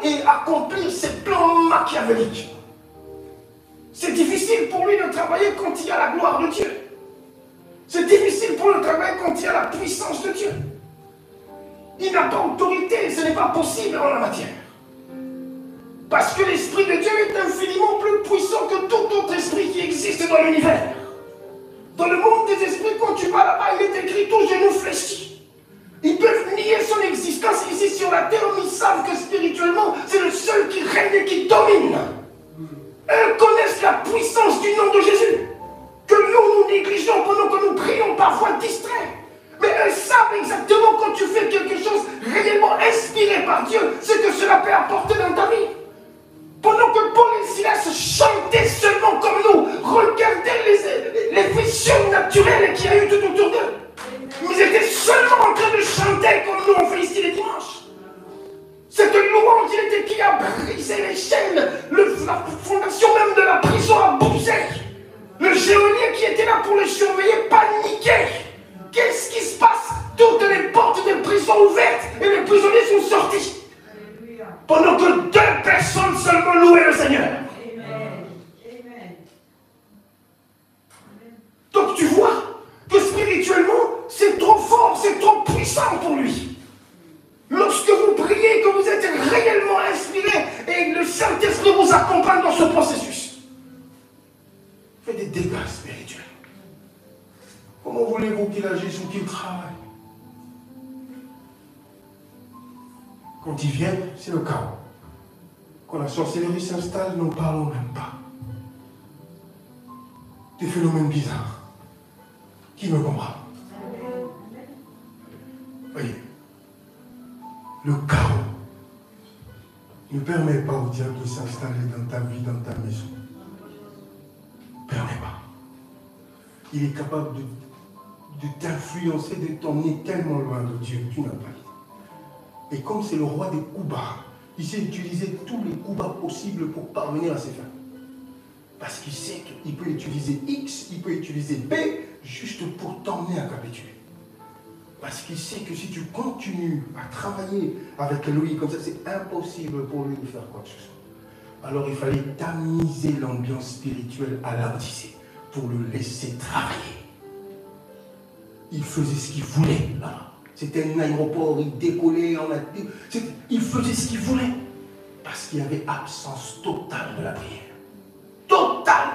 et accomplir ses plans machiavéliques, c'est difficile pour lui de travailler quand il y a la gloire de Dieu. C'est difficile pour lui de travailler quand il y a la puissance de Dieu. Il n'a pas autorité, ce n'est pas possible en la matière. Parce que l'Esprit de Dieu est infiniment plus puissant que tout autre esprit qui existe dans l'univers. Dans le monde des esprits, quand tu vas là-bas, il est écrit tout genou fléchi. Ils peuvent nier son existence ici sur la terre, mais ils savent que spirituellement, c'est le seul qui règne et qui domine. Eux connaissent la puissance du nom de Jésus, que nous négligeons pendant que nous prions parfois distraits. Mais eux savent exactement quand tu fais quelque chose réellement inspiré par Dieu, ce que cela peut apporter dans ta vie. Pendant que Paul et Silas chantaient seulement comme nous, regardaient les visions naturelles qu'il y a eu tout autour d'eux. Mais ils étaient seulement en train de chanter comme nous on fait ici les dimanches. Cette louange, il était qui a brisé les chaînes, la fondation même de la prison a bougé. Le geôlier qui était là pour le surveiller paniquait. Qu'est-ce qui se passe? Toutes les portes des prisons ouvertes et les prisonniers sont sortis. Pendant que 2 personnes seulement louaient le Seigneur. Donc tu vois que spirituellement, c'est trop fort, c'est trop puissant pour lui. Lorsque vous priez, que vous êtes réellement inspiré et le Saint-Esprit vous accompagne dans ce processus, fait des dégâts spirituels. Comment voulez-vous qu'il agisse ou qu'il travaille? Quand ils viennent, c'est le chaos. Quand la sorcellerie s'installe, n'en parlons même pas. Des phénomènes bizarres. Qui me comprend? Voyez, le chaos ne permet pas au diable de s'installer dans ta vie, dans ta maison. Ne permet pas. Il est capable de t'influencer, de t'emmener tellement loin de Dieu que tu n'as pas idée. Et comme c'est le roi des coups bas, il sait utiliser tous les coups bas possibles pour parvenir à ses fins. Parce qu'il sait qu'il peut utiliser X, il peut utiliser B, juste pour t'emmener à capituler. Parce qu'il sait que si tu continues à travailler avec lui comme ça, c'est impossible pour lui de faire quoi que ce soit. Alors il fallait tamiser l'ambiance spirituelle à l'Odyssée pour le laisser travailler. Il faisait ce qu'il voulait là. C'était un aéroport, il décollait, il faisait ce qu'il voulait. Parce qu'il y avait absence totale de la prière. Totale.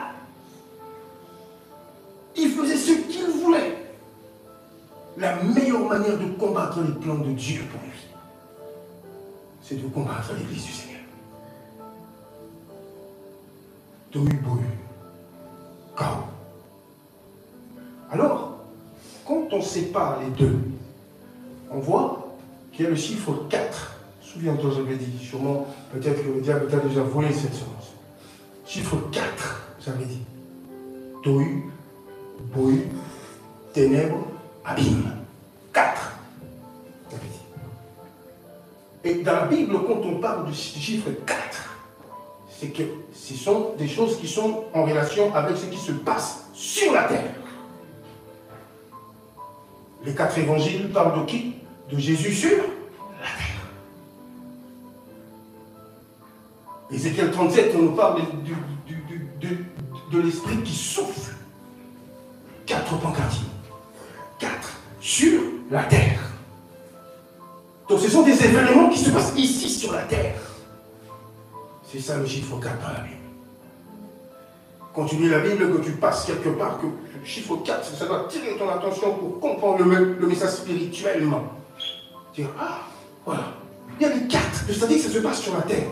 Il faisait ce qu'il voulait. La meilleure manière de combattre les plans de Dieu pour lui, c'est de combattre l'Église du Seigneur. Tohu-bohu, chaos. Alors, quand on sépare les deux, on voit qu'il y a le chiffre 4. Souviens-toi, j'avais dit, sûrement, peut-être que le diable t'a déjà volé cette semence. Chiffre 4, j'avais dit. Tohu, bohu, ténèbres, abîme. 4. J'avais dit. Et dans la Bible, quand on parle du chiffre 4, c'est que ce sont des choses qui sont en relation avec ce qui se passe sur la terre. Les 4 évangiles parlent de qui? De Jésus sur la terre. Ézéchiel 37, on nous parle de l'esprit qui souffle. 4 pancardines. 4 sur la terre. Donc ce sont des événements qui se passent ici sur la terre. C'est ça le chiffre 4 dans la Bible. Quand tu lis la Bible, que tu passes quelque part, que le chiffre 4, ça doit tirer ton attention pour comprendre le message spirituellement. Dire, ah, voilà. Il y a les 4, c'est-à-dire que ça se passe sur la terre.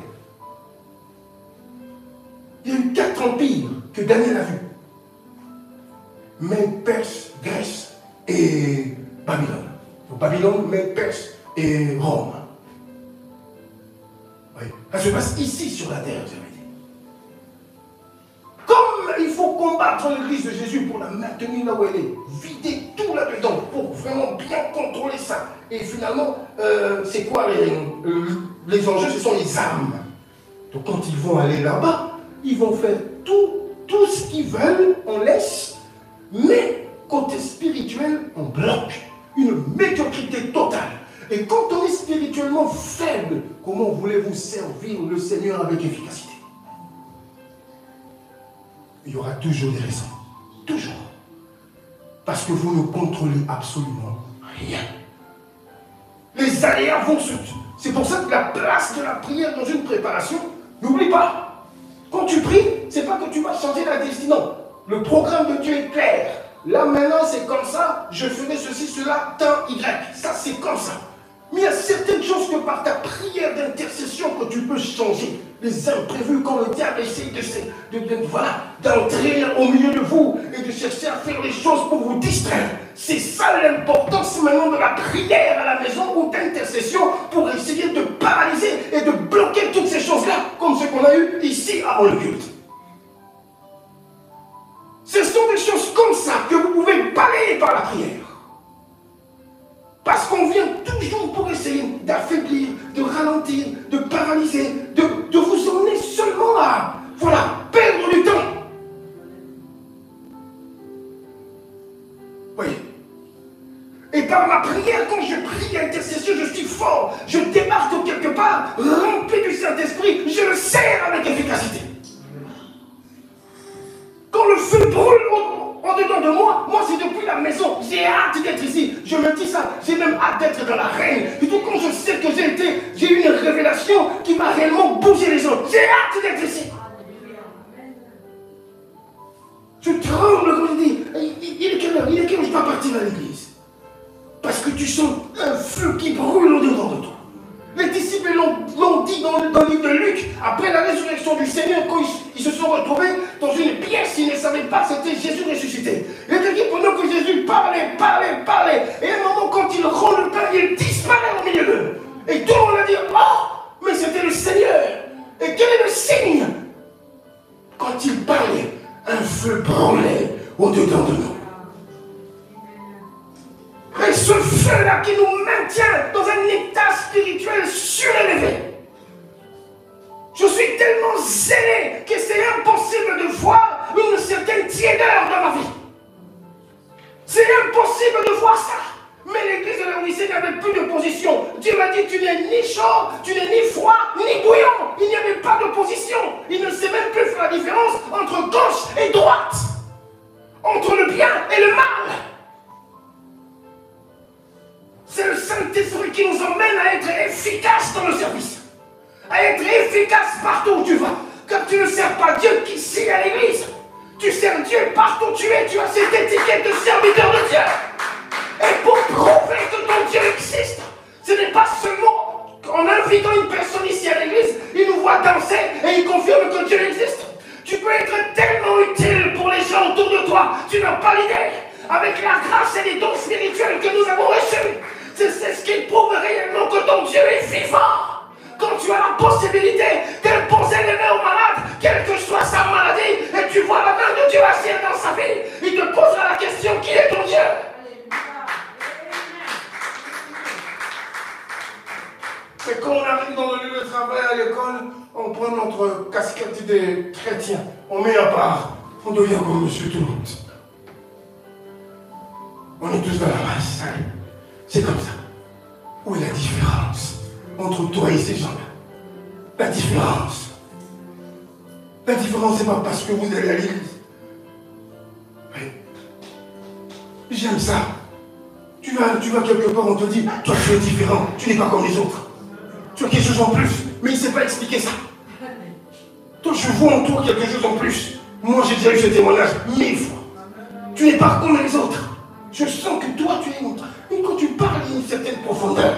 Il y a eu 4 empires que Daniel a vus. Mède, Perse, Grèce et Babylone. Donc, Babylone, Mède, Perse et Rome. Oui. Ça se passe ici sur la terre, vous avez dit. Comme il faut combattre l'église de Jésus pour la maintenir là où elle est, vider tout là-dedans pour vraiment bien contrôler ça. Et finalement, c'est quoi les enjeux? Ce sont les âmes. Donc quand ils vont aller là-bas, ils vont faire tout ce qu'ils veulent, on laisse, mais côté spirituel, on bloque. Une médiocrité totale. Et quand on est spirituellement faible, comment voulez-vous servir le Seigneur avec efficacité? Il y aura toujours des raisons. Toujours. Parce que vous ne contrôlez absolument rien. Les aléas vont se... C'est pour ça que la place de la prière dans une préparation, n'oublie pas. Quand tu pries, c'est pas que tu vas changer la destinée. Non. Le programme de Dieu est clair. Là maintenant c'est comme ça, je ferai ceci, cela, temps, Y. Ça c'est comme ça. Mais il y a certaines choses que par ta prière d'intercession que tu peux changer. Les imprévus quand le diable essaie d'entrer au milieu de vous et de chercher à faire les choses pour vous distraire. C'est ça l'importance maintenant de la prière à la maison ou d'intercession pour essayer de paralyser et de bloquer toutes ces choses-là comme ce qu'on a eu ici avant le culte. Ce sont des choses comme ça que vous pouvez balayer par la prière. Parce qu'on vient toujours pour essayer d'affaiblir, de ralentir, de paralyser, de vous emmener seulement à, perdre du temps. Oui. Et par ma prière, quand je prie intercession, je suis fort. Je débarque quelque part, rempli du Saint-Esprit, je le sers avec efficacité. Quand le feu brûle au-dedans de moi, c'est depuis la maison. J'ai hâte d'être ici. Je me dis ça. J'ai même hâte d'être dans la reine. Et tout quand je sais que j'ai eu une révélation qui m'a réellement bougé les gens. J'ai hâte d'être ici. Je tremble quand je dis, il est quelle heure? Il est quelle heure je dois partir à l'église? Parce que tu sens un feu qui brûle au-dedans de toi. Les disciples l'ont dit dans le livre de Luc, après la résurrection du Seigneur, quand ils se sont retrouvés dans une pièce, ils ne savaient pas que c'était Jésus ressuscité. Il était dit pendant que Jésus parlait, et à un moment, quand il rend le pain, il disparaît au milieu d'eux. Et tout le monde a dit, oh, mais c'était le Seigneur. Et quel est le signe? Quand il parlait, un feu brûlait au-dedans de nous. Et ce feu-là qui nous maintient dans un état spirituel surélevé. Je suis tellement zélé que c'est impossible de voir une certaine tiédeur dans ma vie. C'est impossible de voir ça. Mais l'église de la Odyssée n'avait plus de position. Dieu m'a dit, tu n'es ni chaud, tu n'es ni froid, ni bouillant. Il n'y avait pas de position. Il ne sait même plus faire la différence entre gauche et droite. Entre le bien et le mal. C'est le Saint-Esprit qui nous emmène à être efficaces dans le service. À être efficace partout où tu vas. Car tu ne sers pas Dieu qu'ici à l'église. Tu sers Dieu partout où tu es. Tu as cette étiquette de serviteur de Dieu. Et pour prouver que ton Dieu existe, ce n'est pas seulement en invitant une personne ici à l'église, il nous voit danser et il confirme que Dieu existe. Tu peux être tellement utile pour les gens autour de toi. Tu n'as pas l'idée. Avec la grâce et les dons spirituels que nous avons reçus. C'est ce qui prouve réellement que ton Dieu est vivant. Quand tu as la possibilité d'imposer les mains au malade, quelle que soit sa maladie, et tu vois la main de Dieu agir dans sa vie, il te posera la question, qui est ton Dieu? Et quand on arrive dans le lieu de travail, à l'école, on prend notre casquette des chrétiens, on met à part, on devient comme monsieur tout le monde. On est tous dans la masse. C'est comme ça. Où est la différence entre toi et ces gens-là? La différence. La différence, c'est pas parce que vous allez à l'église. Oui. J'aime ça. Tu vas quelque part, on te dit, toi tu es différent, tu n'es pas comme les autres. Tu as quelque chose en plus, mais il ne sait pas expliquer ça. Toi, je vois en toi quelque chose en plus. Moi, j'ai déjà eu ce témoignage 1000 fois. Tu n'es pas comme les autres. Je sens que toi, tu es une autre. Et quand tu parles, il y a une certaine profondeur.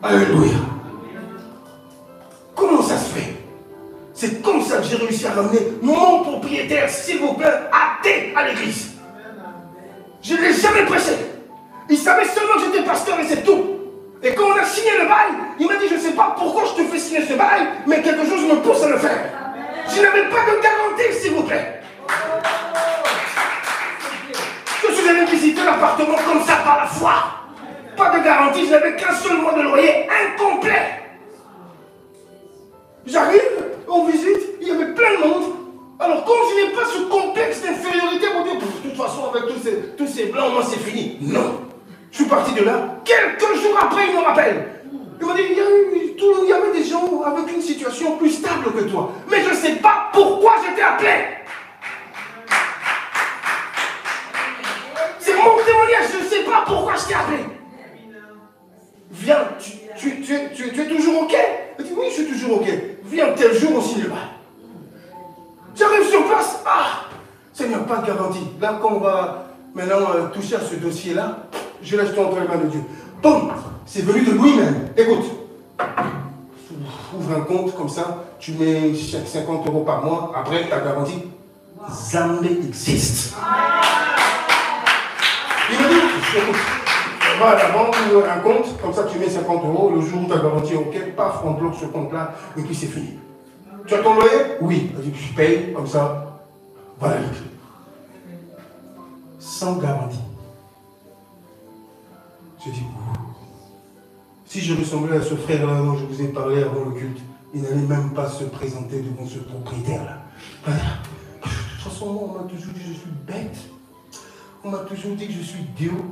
Alléluia. Comment ça se fait? C'est comme ça que j'ai réussi à ramener mon propriétaire, s'il vous plaît, athée à l'église. Je ne l'ai jamais prêché. Il savait seulement que j'étais pasteur et c'est tout. Et quand on a signé le bail, il m'a dit, je ne sais pas pourquoi je te fais signer ce bail, mais quelque chose me pousse à le faire. Je n'avais pas de garantie, s'il vous plaît. Je suis allé visiter l'appartement comme ça par la foi. Pas de garantie, je n'avais qu'un seul mois de loyer incomplet. J'arrive, on visite, il y avait plein de monde. Alors comme je n'ai pas ce complexe d'infériorité pour dire, de toute façon avec tous ces blancs, moi c'est fini. Non. Je suis parti de là. Quelques jours après, il me rappelle. Il m'a dit, il y avait des gens avec une situation plus stable que toi. Mais je ne sais pas pourquoi je t'ai appelé. C'est mon témoignage, je ne sais pas pourquoi je t'ai appelé. Viens, tu es toujours OK? Il dit, oui, je suis toujours OK. Viens tel jour, on signe le bail. J'arrive sur place. Ah, Seigneur, pas de garantie. Là, quand on va maintenant toucher à ce dossier-là, je laisse toi entre les mains de Dieu. Bon, c'est venu de lui-même. Écoute, ouvre un compte comme ça, tu mets 50 € par mois, après ta garantie. Zambé existe. Il me dit, écoute, on va à la banque, ouvre un compte, comme ça tu mets 50 €, le jour où ta garantie est OK, paf, on bloque ce compte-là, et puis c'est fini. Tu as ton loyer? Oui. Il dit, je paye, comme ça, voilà les clés. Sans garantie. Je dis, si je ressemblais à ce frère-là dont je vous ai parlé avant le culte, il n'allait même pas se présenter devant ce propriétaire-là. Voilà. De toute façon, moi, on m'a toujours dit que je suis bête. On m'a toujours dit que je suis idiot.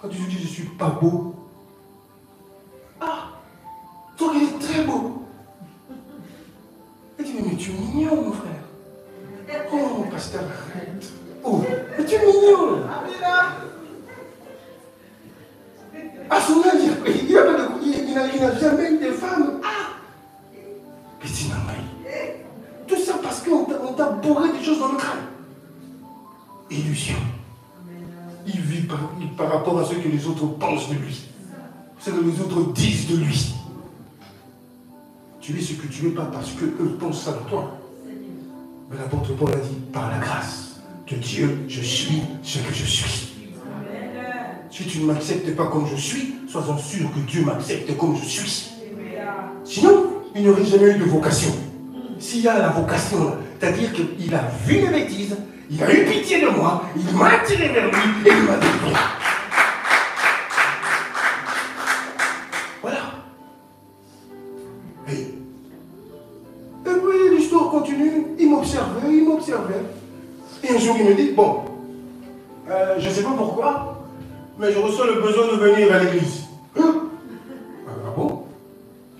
On m'a toujours dit que je ne suis pas beau. Ah, toi, il est très beau. Il dit, mais tu es mignon, mon frère. Oh, mon pasteur, arrête. Oh, mais tu es mignon. À son âge, il n'a jamais eu de femme. Ah! Petit Namai. Tout ça parce qu'on t'a bourré des choses dans le crâne. Illusion. Il vit par rapport à ce que les autres pensent de lui. Ce que les autres disent de lui. Tu es ce que tu es pas parce qu'eux pensent ça de toi. Mais l'apôtre Paul a dit, par la grâce de Dieu, je suis ce que je suis. Si tu ne m'acceptes pas comme je suis, sois-en sûr que Dieu m'accepte comme je suis. Sinon, il n'y aurait jamais eu de vocation. S'il y a la vocation, c'est-à-dire qu'il a vu mes bêtises, il a eu pitié de moi, il m'a attiré vers lui et il m'a détruit. Voilà. Et puis l'histoire continue, il m'observait. Et un jour il me dit, bon, je ne sais pas pourquoi, mais je ressens le besoin de venir à l'église. Hein? Ah bon?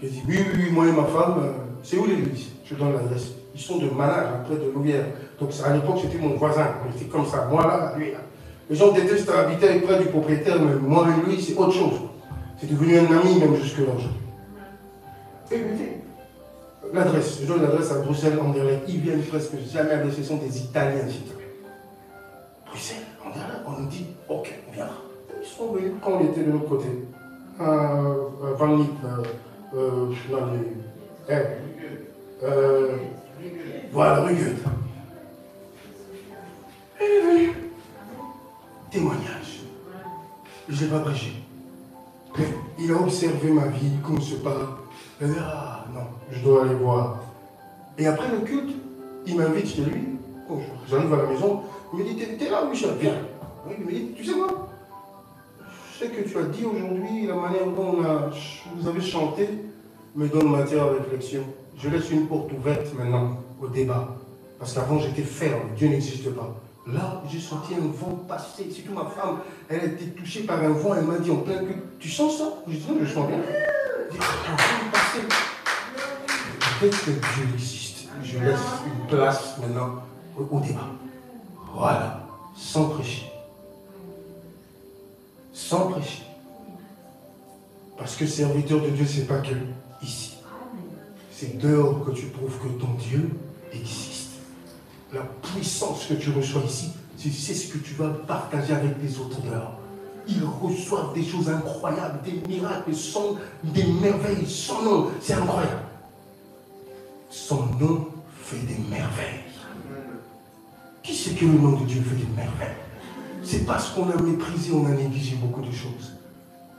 J'ai dit, oui, moi et ma femme, c'est où l'église? Je donne l'adresse. Ils sont de Manage, près de Louvière. Donc à l'époque, c'était mon voisin. On était comme ça, moi là, lui là. Les gens détestent habiter près du propriétaire, mais moi et lui, c'est autre chose. C'est devenu un ami même jusque-là. Et il me dit, l'adresse, je donne l'adresse à Bruxelles, Anderlecht. Ils viennent presque jamais avec, ce sont des Italiens, s'il te plaît. Bruxelles, Anderlecht, on nous dit, ok, on viendra. Ils sont venus quand on était de l'autre côté. Van Liep, voilà, Rugueux. Il est venu. Témoignage. Je n'ai pas prêché. Il a observé ma vie, comment se parle. Il a dit, ah non, je dois aller voir. Et après le culte, il m'invite chez lui. Oh, j'arrive à la maison. Il me dit, t'es là, Michel? Viens. Il me dit, tu sais quoi? Ce que tu as dit aujourd'hui, la manière dont vous avez chanté, me donne matière à réflexion. Je laisse une porte ouverte maintenant au débat. Parce qu'avant j'étais ferme, Dieu n'existe pas. Là, j'ai senti un vent passer. Surtout ma femme, elle a été touchée par un vent, elle m'a dit en plein culte, tu sens ça? Je dis non, je sens bien. Elle dit, un vent passer. Peut-être que Dieu existe. Je laisse une place maintenant au débat. Voilà, sans prêcher. Sans prêcher. Parce que serviteur de Dieu, c'est pas que ici. C'est dehors que tu prouves que ton Dieu existe. La puissance que tu reçois ici, c'est ce que tu vas partager avec les autres dehors. Ils reçoivent des choses incroyables, des miracles, des merveilles. Son nom, c'est incroyable. Son nom fait des merveilles. Qui sait que le nom de Dieu fait des merveilles? C'est parce qu'on a méprisé, on a négligé beaucoup de choses.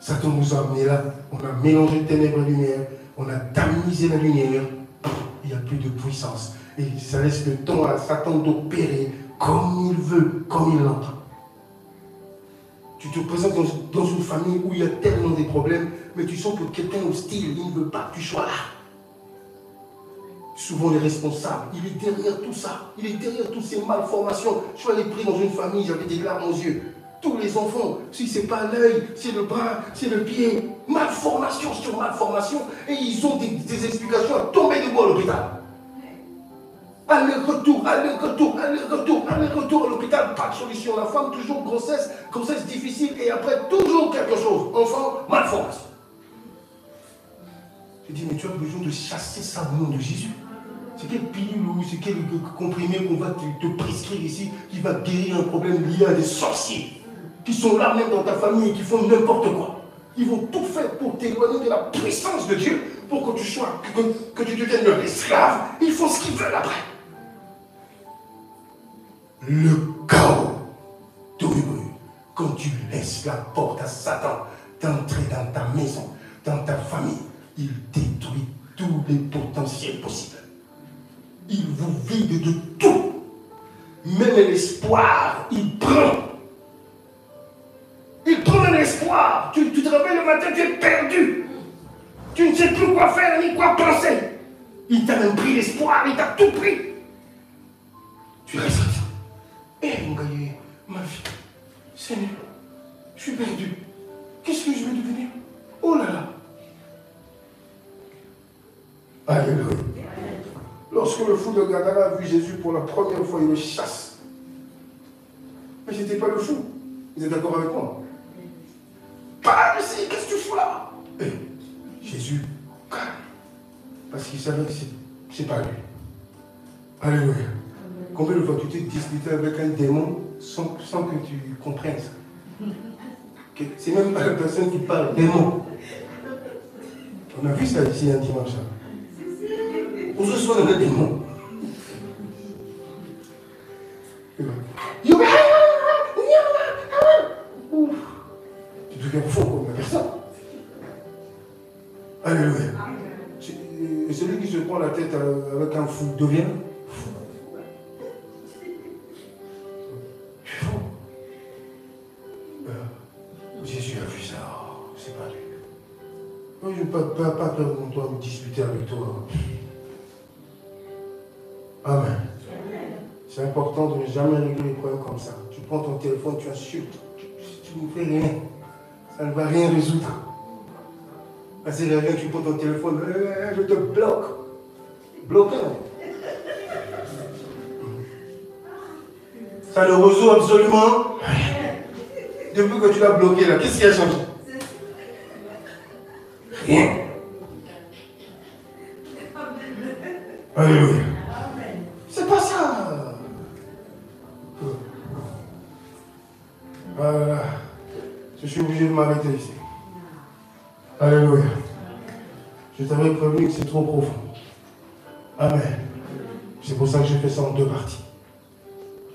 Satan nous a amenés là, on a mélangé ténèbres et lumière, on a tamisé la lumière, il n'y a plus de puissance. Et ça laisse le temps à Satan d'opérer comme il veut, comme il l'entend. Tu te présentes dans une famille où il y a tellement de problèmes, mais tu sens que quelqu'un hostile, il ne veut pas que tu sois là. Souvent les responsables, il est derrière tout ça, il est derrière toutes ces malformations. Je suis allé prier dans une famille, j'avais des larmes aux yeux. Tous les enfants, si ce n'est pas l'œil, c'est le bras, c'est le pied, malformation sur malformation, et ils ont des explications à tomber debout à l'hôpital. Aller-retour à l'hôpital, pas de solution. La femme, toujours grossesse difficile, et après, toujours quelque chose. Enfant, malformation. Je dis, mais tu as besoin de chasser ça au nom de Jésus. C'est quelle pilule ou c'est quel comprimé qu'on va te prescrire ici qui va guérir un problème lié à des sorciers qui sont là même dans ta famille et qui font n'importe quoi. Ils vont tout faire pour t'éloigner de la puissance de Dieu, pour que tu sois, que tu deviennes leur esclave. Ils font ce qu'ils veulent après. Le chaos, quand tu laisses la porte à Satan d'entrer dans ta maison, dans ta famille, il détruit tous les potentiels possibles. Il vous vide de tout. Même l'espoir, il prend. Il prend l'espoir. Tu te réveilles le matin, tu es perdu. Tu ne sais plus quoi faire ni quoi penser. Il t'a même pris l'espoir, il t'a tout pris. Tu restes. Mon gars, ma vie, Seigneur, je suis perdu. Qu'est-ce que je vais devenir? Oh là là. Alléluia. Lorsque le fou de Gadara a vu Jésus pour la première fois, il le chasse. Mais je n'étais pas le fou. Vous êtes d'accord avec moi? Pas ici, qu'est-ce que tu fous là? Jésus, calme. Parce qu'il savait que c'est pas lui. Alléluia. Combien de fois tu t'es disputé avec un démon sans que tu comprennes ça? C'est même pas la personne qui parle, démon. On a vu ça ici un dimanche. On se soigne d'un démon. Tu deviens fou comme la personne. Alléluia. Et celui qui se prend la tête avec un fou devient fou. Fou. Jésus a vu ça. Oh, c'est pas lui. Moi, je n'ai pas peur de toi me disputer avec toi. Amen. C'est important de ne jamais régler les problèmes comme ça. Tu prends ton téléphone, tu insultes. Tu ne fais rien. Ça ne va rien résoudre. Ça ne sert à rien, tu prends ton téléphone, je te bloque. Bloqué. Ça ne résout absolument rien. Depuis que tu l'as bloqué là, qu'est-ce qui a changé? Rien. Alléluia. C'est pas ça. Je suis obligé de m'arrêter ici. Alléluia. Je t'avais prévenu que c'est trop profond. Amen. C'est pour ça que j'ai fait ça en 2 parties.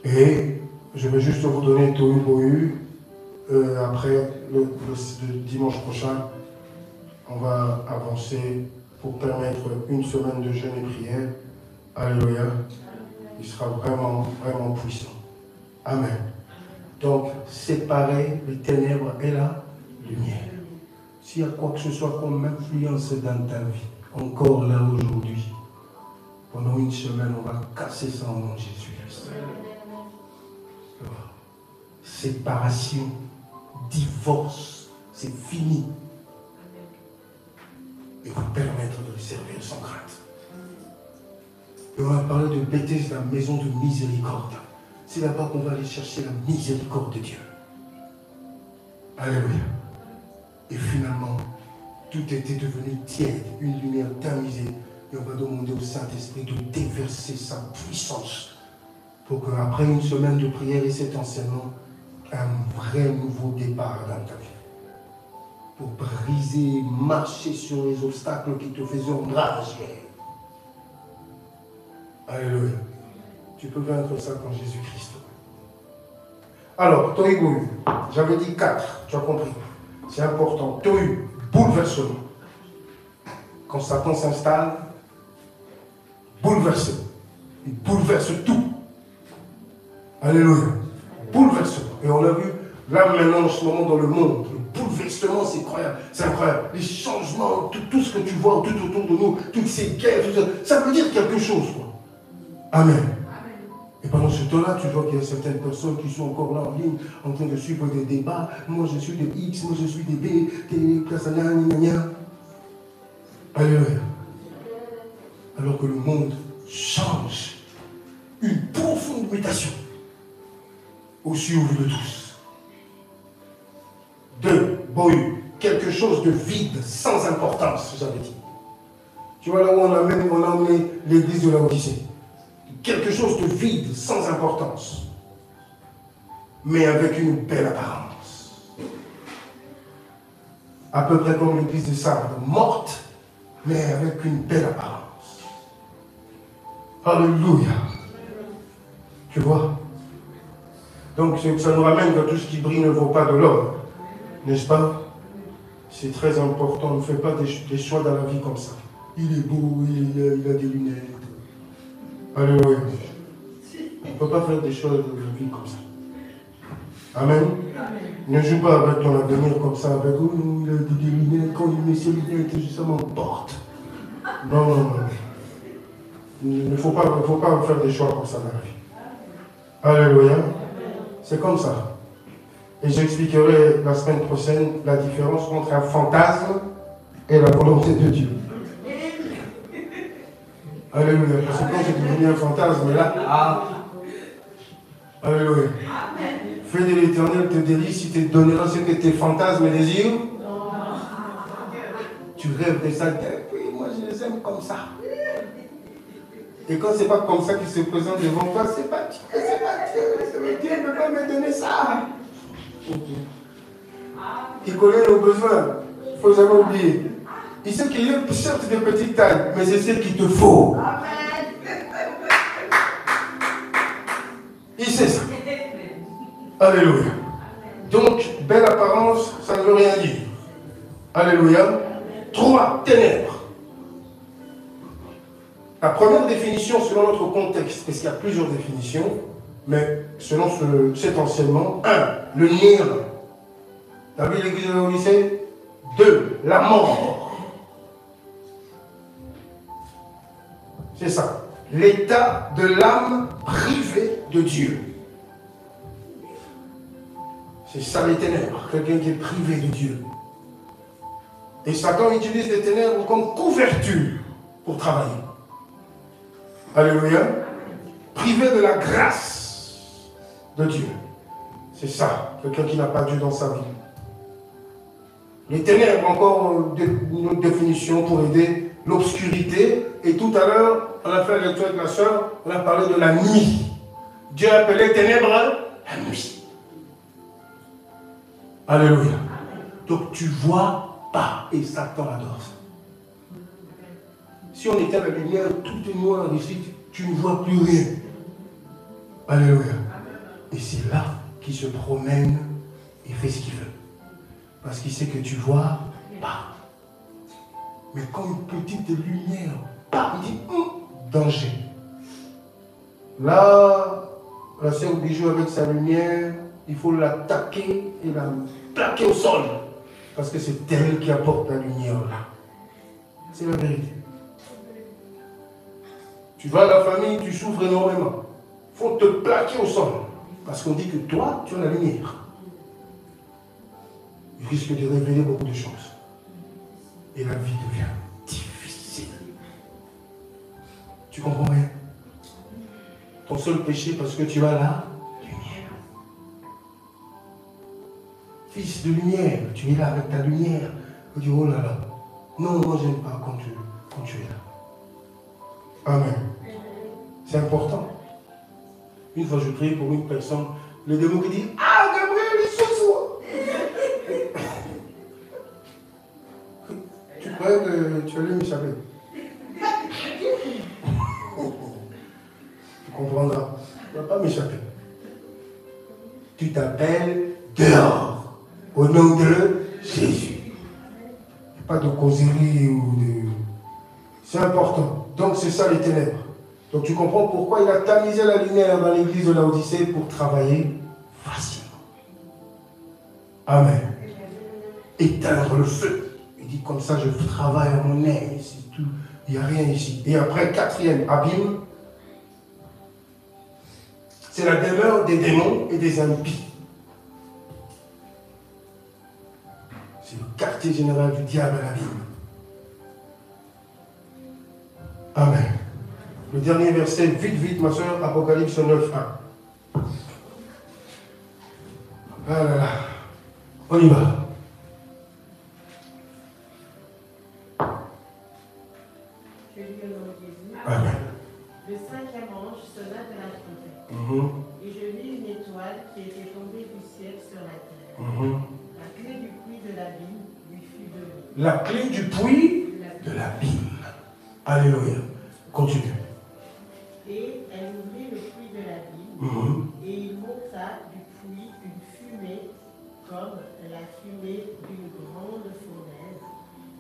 Et je vais juste vous donner Tohu Bohu. Après, le dimanche prochain, on va avancer pour permettre une semaine de jeûne et prière. Alléluia. Il sera vraiment, vraiment puissant. Amen. Donc, séparer les ténèbres et la lumière. S'il y a quoi que ce soit comme influence dans ta vie, encore là aujourd'hui, pendant une semaine, on va casser ça au nom de Jésus-Christ. Séparation, divorce, c'est fini. Et vous permettre de le servir sans crainte. Et on va parler de Bethesda, la maison de miséricorde. C'est là-bas qu'on va aller chercher la miséricorde de Dieu. Alléluia. Et finalement, tout était devenu tiède, une lumière tamisée. Et on va demander au Saint-Esprit de déverser sa puissance pour qu'après une semaine de prière et cet enseignement, un vrai nouveau départ dans ta vie. Pour briser, marcher sur les obstacles qui te faisaient ombrage. Alléluia. Tu peux vaincre ça quand Jésus-Christ. Alors, Tohu Bohu, j'avais dit 4, tu as compris. C'est important. Tu as eu bouleversement. Quand Satan s'installe, bouleversé. Il bouleverse tout. Alléluia. Bouleversement. Et on a vu, là maintenant, en ce moment dans le monde, le bouleversement, c'est incroyable. C'est incroyable. Les changements, tout ce que tu vois tout autour de nous, toutes ces guerres, tout ça, ça veut dire quelque chose, quoi. Amen. Et pendant ce temps-là, tu vois qu'il y a certaines personnes qui sont encore là en ligne, en train de suivre des débats. Moi, je suis des X, moi, je suis des B, des Kasana, gna. Alléluia. Alors que le monde change. Une profonde mutation au su au vu de tous. 2. Bohu. Quelque chose de vide, sans importance, j'avais dit. Tu vois là où on a emmené l'église de la Odyssée. Quelque chose de vide, sans importance, mais avec une belle apparence. À peu près comme l'église de Sardes, morte, mais avec une belle apparence. Alléluia. Tu vois? Donc ça nous ramène que tout ce qui brille ne vaut pas de l'or, n'est-ce pas? C'est très important, ne fais pas des choix dans la vie comme ça. Il est beau, il a des lunettes. Alléluia. On ne peut pas faire des choses de la vie comme ça. Amen. Ne joue pas avec ton avenir comme ça, avec il a des lunettes, quand il met ses lunettes, justement, porte. Non. Il ne faut pas faire des choix comme ça dans la vie. Alléluia. C'est comme ça. Et j'expliquerai la semaine prochaine la différence entre un fantasme et la volonté de Dieu. Alléluia. Parce que quand c'est devenu un fantasme, là, alléluia. Fais de l'Éternel tes délices, si tu te donneras ce que tes fantasmes et désirs. Tu rêves de ça, oui, moi je les aime comme ça. Et quand c'est pas comme ça qu'il se présente devant toi, c'est pas Dieu, Dieu ne peut pas me donner ça. Il connaît nos besoins, il ne faut jamais oublier. Il sait qu'il est certes de petite taille, mais c'est ce qu'il te faut. Il sait ça. Alléluia. Donc, belle apparence, ça ne veut rien dire. Alléluia. 3. Ténèbres. La première définition, selon notre contexte, parce qu'il y a plusieurs définitions, mais selon cet enseignement, 1. Le néant. T'as vu l'église de l'Odyssée? 2. La mort. C'est ça. L'état de l'âme privée de Dieu. C'est ça les ténèbres. Quelqu'un qui est privé de Dieu. Et Satan utilise les ténèbres comme couverture pour travailler. Alléluia. Privé de la grâce de Dieu. C'est ça. Quelqu'un qui n'a pas Dieu dans sa vie. Les ténèbres, encore une autre définition pour aider l'obscurité. Et tout à l'heure, on a fait la lecture avec la soeur, on a parlé de la nuit. Dieu a appelé les ténèbres la nuit. Alléluia. Donc tu vois pas et Satan adore ça. Si on éteint la lumière, tout est noir ici, tu ne vois plus rien. Alléluia. Et c'est là qu'il se promène et fait ce qu'il veut. Parce qu'il sait que tu vois pas. Mais quand une petite lumière, il dit danger. Là, la sœur Bijou avec sa lumière, il faut l'attaquer et la plaquer au sol. Parce que c'est elle qui apporte la lumière là. C'est la vérité. Tu vas à la famille, tu souffres énormément. Il faut te plaquer au sol. Parce qu'on dit que toi, tu as la lumière. Il risque de révéler beaucoup de choses. Et la vie devient difficile. Tu comprends rien? Ton seul péché, parce que tu as la lumière. Fils de lumière, tu es là avec ta lumière. Tu dis, oh là là. Non, moi j'aime pas quand tu es là. Amen. C'est important. Une fois je priais pour une personne, le démon qui dit, ah Gabriel, il se soit. Tu croyais que tu allais m'échapper. Tu comprendras. Tu ne vas pas m'échapper. Tu t'appelles dehors. Au nom de Jésus. Jésus. Pas de causerie ou de... C'est important. Donc c'est ça les ténèbres. Donc tu comprends pourquoi il a tamisé la lumière dans l'église de Laodicée pour travailler facilement. Amen. Éteindre le feu. Il dit comme ça, je travaille à mon aise. C'est tout. Il n'y a rien ici. Et après, quatrième abîme, c'est la demeure des démons et des impies. C'est le quartier général du diable à l'abîme. Amen. Le dernier verset, vite, ma soeur, Apocalypse 9:1. Ah là là. On y va. Je lis au nom de Jésus. Amen. Le cinquième ange sonna de la trompette. Et je vis une étoile qui était tombée du ciel sur la terre. La clé du puits de l'abîme lui fut donnée. La clé du puits de l'abîme. Alléluia. Continue. Et elle ouvrit le puits de l'abîme, et il monta du puits une fumée comme la fumée d'une grande fournaise,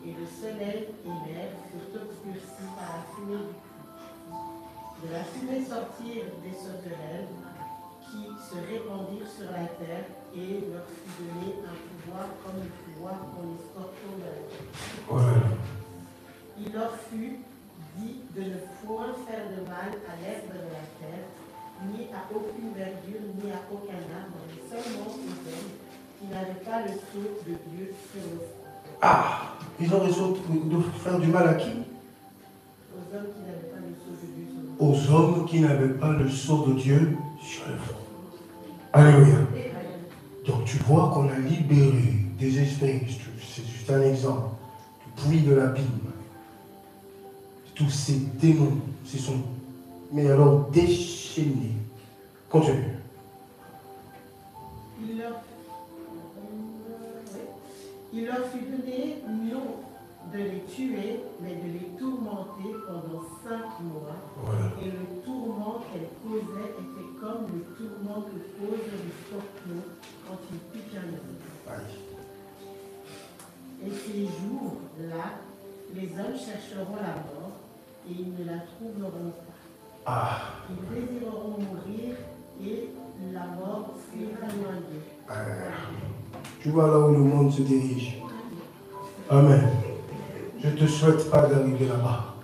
et le soleil et l'air furent obscurcis par la fumée du puits. De la fumée sortirent des sauterelles qui se répandirent sur la terre, et leur fut donné un pouvoir comme le pouvoir qu'ont les scorpions de la terre. Voilà. Il leur fut dit de ne point faire de mal à l'herbe de la terre, ni à aucune verdure, ni à aucun arbre, mais seulement aux hommes qui n'avaient pas le sceau de Dieu sur le front. Ah, ils ont raison de faire du mal à qui? Aux hommes qui n'avaient pas le sceau de Dieu sur le front. Aux hommes qui n'avaient pas le sceau de Dieu sur le front. Alléluia. Donc tu vois qu'on a libéré des esprits, c'est juste un exemple, du puits de l'abîme. Tous ces démons se sont, mais alors déchaînés. Continue. Il leur fut donné non de les tuer, mais de les tourmenter pendant 5 mois. Voilà. Et le tourment qu'elles causaient était comme le tourment que cause le scorpion quand il pique un homme. Et ces jours-là, les hommes chercheront la mort, et ils ne la trouveront pas. Ils désireront mourir, et la mort fuira loin d'eux. Tu vois là où le monde se dirige. Amen. Je ne te souhaite pas d'arriver là-bas.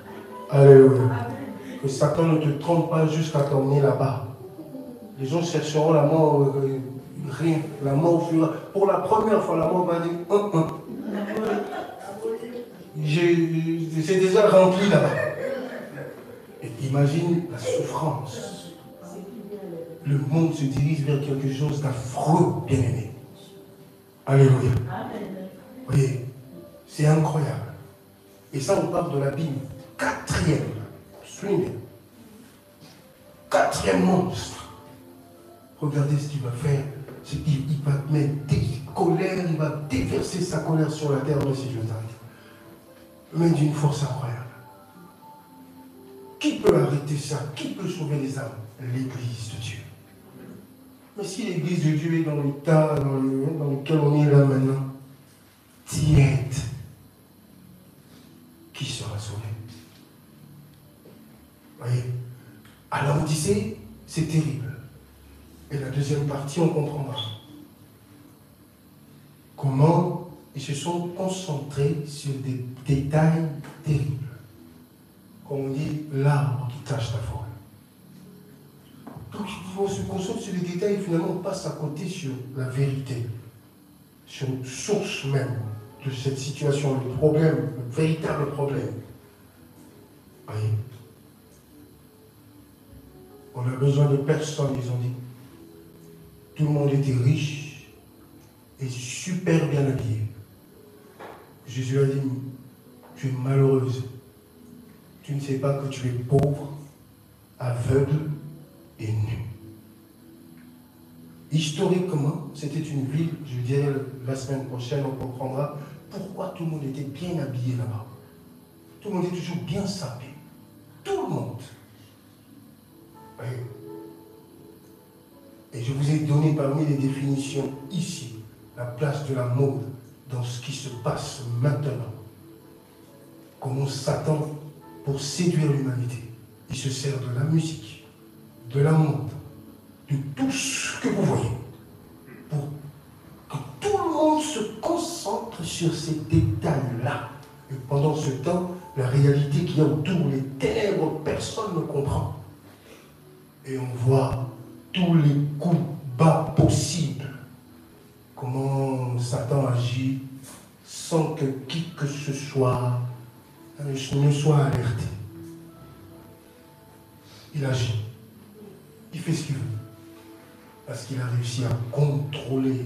Alléluia. Que Satan ne te trompe pas jusqu'à t'emmener là-bas. Les gens chercheront la mort, rien. La mort fuira. Pour la première fois, la mort va dire c'est déjà rempli là-bas. Et imagine la souffrance. Le monde se dirige vers quelque chose d'affreux, bien-aimé. Alléluia. Vous voyez, c'est incroyable. Et ça, on parle de l'abîme. Quatrième. Suivez. Quatrième monstre. Regardez ce qu'il va faire. Il va mettre des colères, il va déverser sa colère sur la terre, si je t'arrête. Mais d'une force incroyable. Qui peut arrêter ça? Qui peut sauver les âmes? L'Église de Dieu. Mais si l'Église de Dieu est dans l'état dans lequel on est là maintenant, tiède, qui sera sauvé? Vous voyez? À l'Odyssée, c'est terrible. Et la deuxième partie, on comprendra. Comment ils se sont concentrés sur des détails terribles. Comme on dit, l'arbre qui cache la forêt. Donc, on se concentre sur les détails et finalement on passe à côté sur la vérité, sur une source même de cette situation, le problème, le véritable problème. Voyez? On a besoin de personne, ils ont dit. Tout le monde était riche et super bien habillé. Jésus a dit, tu es malheureuse. Tu ne sais pas que tu es pauvre, aveugle et nu. Historiquement, c'était une ville, je dirais la semaine prochaine, on comprendra pourquoi tout le monde était bien habillé là-bas. Tout le monde est toujours bien sapé. Tout le monde. Oui. Et je vous ai donné parmi les définitions ici, la place de la mode, dans ce qui se passe maintenant. Comment Satan, pour séduire l'humanité, il se sert de la musique, de la mode, de tout ce que vous voyez, pour que tout le monde se concentre sur ces détails-là. Et pendant ce temps, la réalité qu'il y a autour, les ténèbres, personne ne comprend. Et on voit tous les coups bas possibles. Comment Satan agit sans que qui que ce soit ne soit alerté. Il agit. Il fait ce qu'il veut. Parce qu'il a réussi à contrôler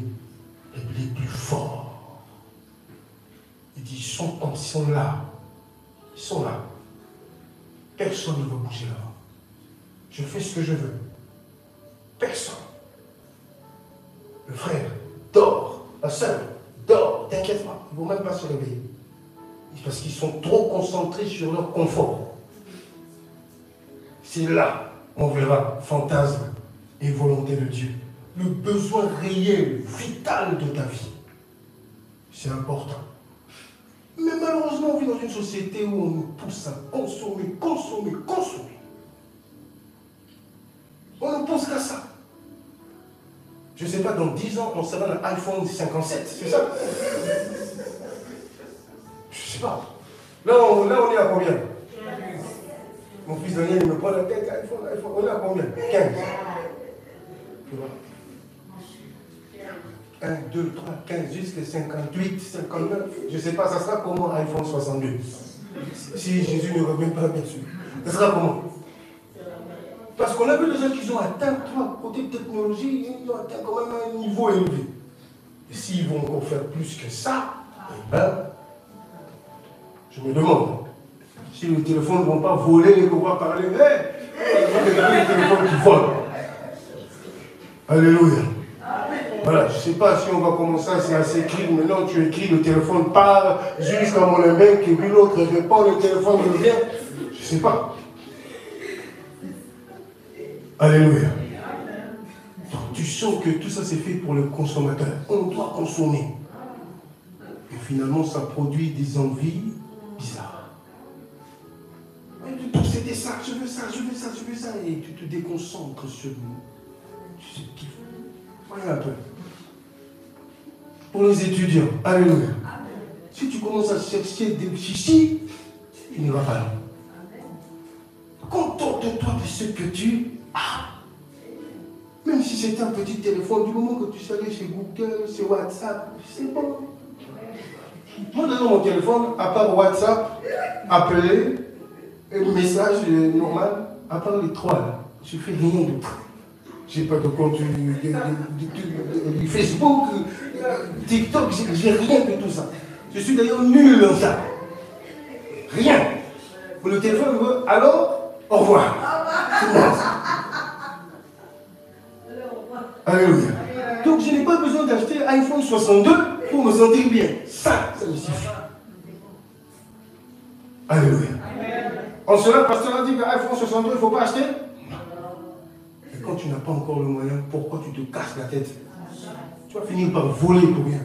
les plus forts. Il dit, ils sont là. Ils sont là. Personne ne va bouger là. Je fais ce que je veux. Personne. Le frère dort. La sœur dort. T'inquiète pas. Ils ne vont même pas se réveiller. Parce qu'ils sont trop concentrés sur leur confort. C'est là on verra fantasme et volonté de Dieu. Le besoin réel, vital de ta vie. C'est important. Mais malheureusement, on vit dans une société où on nous pousse à consommer. On ne pense qu'à ça. Je ne sais pas, dans 10 ans, on sera dans l'iPhone 57, c'est ça? Je ne sais pas. Là, on est à combien? Mon fils Daniel, il me prend la tête, iPhone. On est à combien? 15. Tu vois? 1, 2, 3, 15, jusqu'à 58, 59. Je ne sais pas, ça sera comment iPhone 62? Si Jésus ne revient pas, bien sûr. Ça sera comment? Parce qu'on a vu les gens qui ont atteint, côté technologie, ils ont atteint quand même un niveau élevé. Et s'ils vont encore faire plus que ça, eh ben, je me demande. Si les téléphones ne vont pas voler et qu'on va parler, il y a des téléphones qui volent. Alléluia. Voilà, je ne sais pas si on va commencer à s'écrire, mais non, tu écris, le téléphone part jusqu'à mon mec, et puis l'autre répond, le téléphone revient. Je ne sais pas. Alléluia. Donc, tu sens que tout ça c'est fait pour le consommateur. On doit consommer. Et finalement, ça produit des envies bizarres. Et tu posséder ça, je veux ça. Et tu te déconcentres sur ce qu'il faut. Voyez un peu. Pour les étudiants, alléluia. Si tu commences à chercher des chichis, tu n'iras pas là. Contente-toi de ce que tu as. Même si c'était un petit téléphone, du moment que tu sais aller chez Google, chez WhatsApp, c'est bon. Moi, dans mon téléphone, à part WhatsApp, appeler, et le message normal, à part les 3 là, je ne fais rien d'autre. Je n'ai pas de compte du Facebook, TikTok, j'ai rien de tout ça. Je suis d'ailleurs nul dans ça. Rien. Le téléphone veut, alors, au revoir. Alléluia. Donc je n'ai pas besoin d'acheter iPhone 62 pour me sentir bien. Ça me suffit. Alléluia. En cela, le pasteur a dit que iPhone 62, il ne faut pas acheter. Et quand tu n'as pas encore le moyen, pourquoi tu te casses la tête? Tu vas finir par voler pour rien.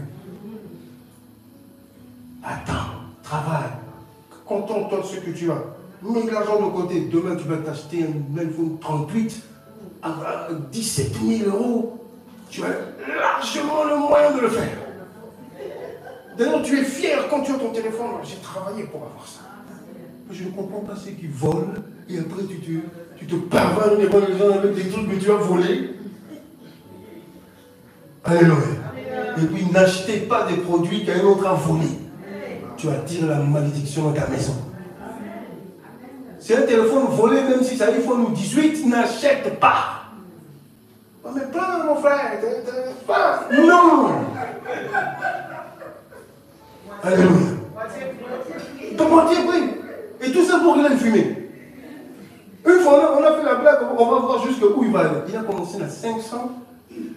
Attends, travaille. Contente-toi de ce que tu as. Mets de l'argent de côté. Demain, tu vas t'acheter un iPhone 38 à 17 000 €. Tu as largement le moyen de le faire. D'ailleurs, tu es fier quand tu as ton téléphone. J'ai travaillé pour avoir ça. Mais je ne comprends pas ceux qui volent et après tu te pavanes devant les gens avec des trucs que tu as volés. Alléluia. Et puis n'achetez pas des produits qu'un autre a volés. Tu attires la malédiction dans ta maison. C'est un téléphone volé, même si c'est un iPhone 18, n'achète pas. Oh, mais pas, mon frère, pas. Non. Alléluia. Ton moitié pris. Et tout ça pour qu'il aille fumer. Une fois, on a fait la blague, on va voir jusqu'où il va aller. Il a commencé à 500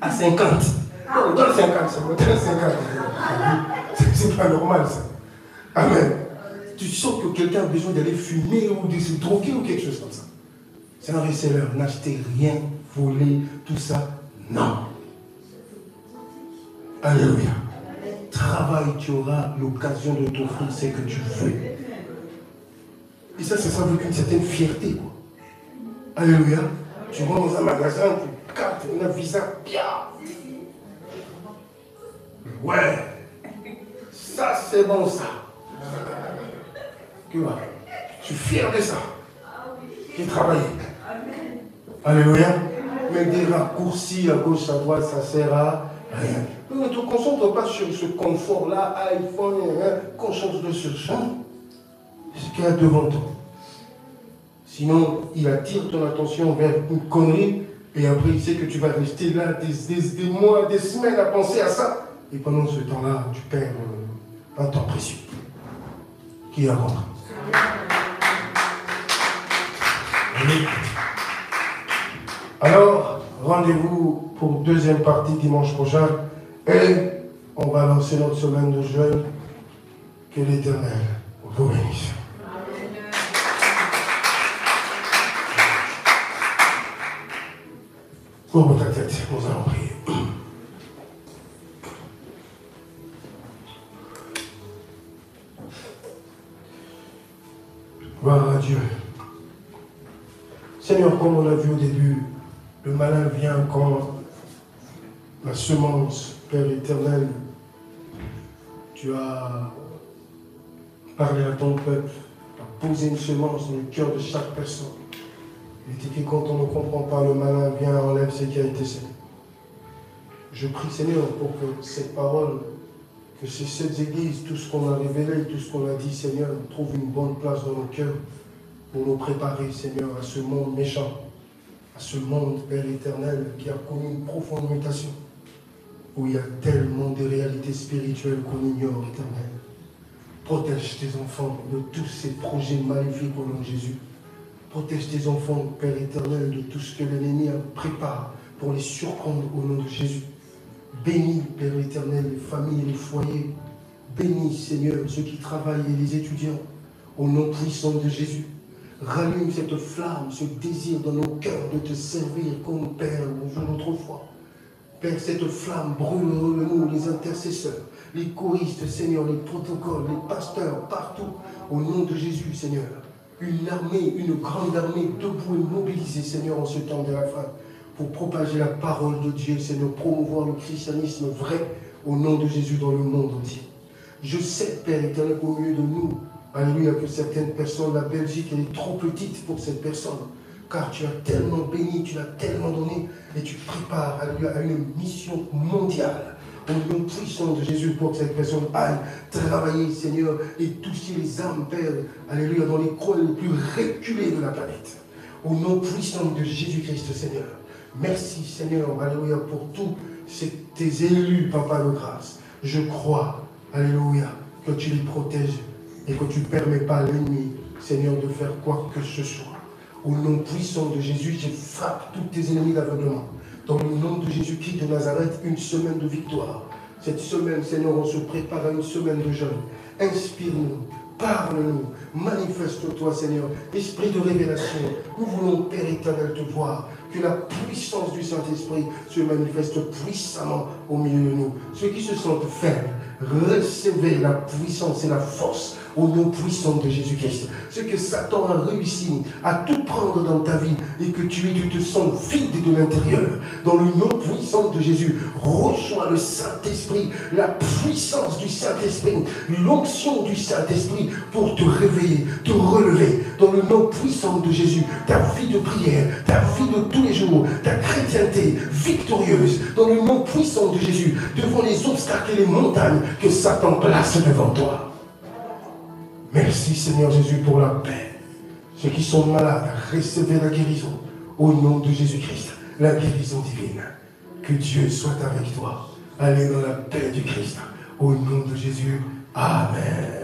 à 50. Non, dans 50, c'est bon, 50. C'est pas normal, ça. Amen. Tu sens que quelqu'un a besoin d'aller fumer ou de se droguer ou quelque chose comme ça. C'est un reseller. N'achetez rien, voler, tout ça. Non. Alléluia. travail, tu auras l'occasion de t'offrir ce que tu veux. Et ça veut une certaine fierté. Quoi. Alléluia. Tu vas dans un magasin, tu cartes un visa, bien. Ouais. Ça, c'est bon, ça. Tu vois. Je suis fier de ça. J'ai travaillé. Alléluia. Mais des raccourcis à gauche, à droite, ça sert à rien. Ne te concentre pas sur ce confort-là, iPhone, concentre sur ça. Ce qu'il y a devant toi. Sinon, il attire ton attention vers une connerie, et après, il sait que tu vas rester là des mois, des semaines à penser à ça. Et pendant ce temps-là, tu perds un temps précieux. Qui est à rendre. Alors, rendez-vous pour deuxième partie dimanche prochain. Et on va lancer notre semaine de jeûne. Que l'Éternel vous bénisse. Ouvre ta tête, nous allons prier. Gloire à Dieu. Seigneur, comme on l'a vu au début, le malin vient quand la semence, Père éternel, tu as parlé à ton peuple, tu as posé une semence dans le cœur de chaque personne. Il est écrit, quand on ne comprend pas, le malin vient, enlève ce qui a été semé. Je prie, Seigneur, pour que cette parole, que ces 7 églises, tout ce qu'on a révélé, tout ce qu'on a dit, Seigneur, trouve une bonne place dans nos cœurs pour nous préparer, Seigneur, à ce monde méchant, à ce monde, Père éternel, qui a connu une profonde mutation, où il y a tellement de réalités spirituelles qu'on ignore, éternel. Protège tes enfants de tous ces projets maléfiques au nom de Jésus. Protège tes enfants, Père éternel, de tout ce que l'ennemi prépare pour les surprendre au nom de Jésus. Bénis, Père éternel, les familles et les foyers. Bénis, Seigneur, ceux qui travaillent et les étudiants, au nom puissant de Jésus. Rallume cette flamme, ce désir dans nos cœurs de te servir comme Père autrefois. Père, cette flamme brûle en nous, les intercesseurs, les choristes, Seigneur, les protocoles, les pasteurs, partout, au nom de Jésus, Seigneur. Une armée, une grande armée debout et mobilisée, Seigneur, en ce temps de la fin, pour propager la parole de Dieu, Seigneur, promouvoir le christianisme vrai, au nom de Jésus, dans le monde entier. Je sais, Père éternel, au milieu de nous, alléluia, que certaines personnes, la Belgique, elle est trop petite pour cette personne, car tu as tellement béni, tu l'as tellement donné, et tu prépares, alléluia, à une mission mondiale, au nom puissant de Jésus, pour que cette personne aille travailler, Seigneur, et toucher les âmes, Père, alléluia, dans les coins les plus reculés de la planète. Au nom puissant de Jésus-Christ, Seigneur. Merci, Seigneur, alléluia, pour tous tes élus, Papa de grâce. Je crois, alléluia, que tu les protèges et que tu ne permets pas à l'ennemi, Seigneur, de faire quoi que ce soit. Au nom puissant de Jésus, je frappe tous tes ennemis d'aveuglement. Dans le nom de Jésus-Christ de Nazareth, une semaine de victoire. Cette semaine, Seigneur, on se prépare à une semaine de jeûne. Inspire-nous, parle-nous, manifeste-toi, Seigneur. Esprit de révélation, nous voulons, Père éternel, te voir. Que la puissance du Saint-Esprit se manifeste puissamment au milieu de nous. Ceux qui se sentent faibles, recevez la puissance et la force au nom puissant de Jésus-Christ. Ce que Satan a réussi à tout prendre dans ta vie et que tu te sens vide de l'intérieur, dans le nom puissant de Jésus, reçois le Saint-Esprit, la puissance du Saint-Esprit, l'onction du Saint-Esprit pour te réveiller, te relever, dans le nom puissant de Jésus, ta vie de prière, ta vie de tous les jours, ta chrétienté victorieuse, dans le nom puissant de Jésus, devant les obstacles et les montagnes que Satan place devant toi. Merci Seigneur Jésus pour la paix. Ceux qui sont malades, recevez la guérison au nom de Jésus-Christ, la guérison divine. Que Dieu soit avec toi. Allez dans la paix du Christ. Au nom de Jésus. Amen.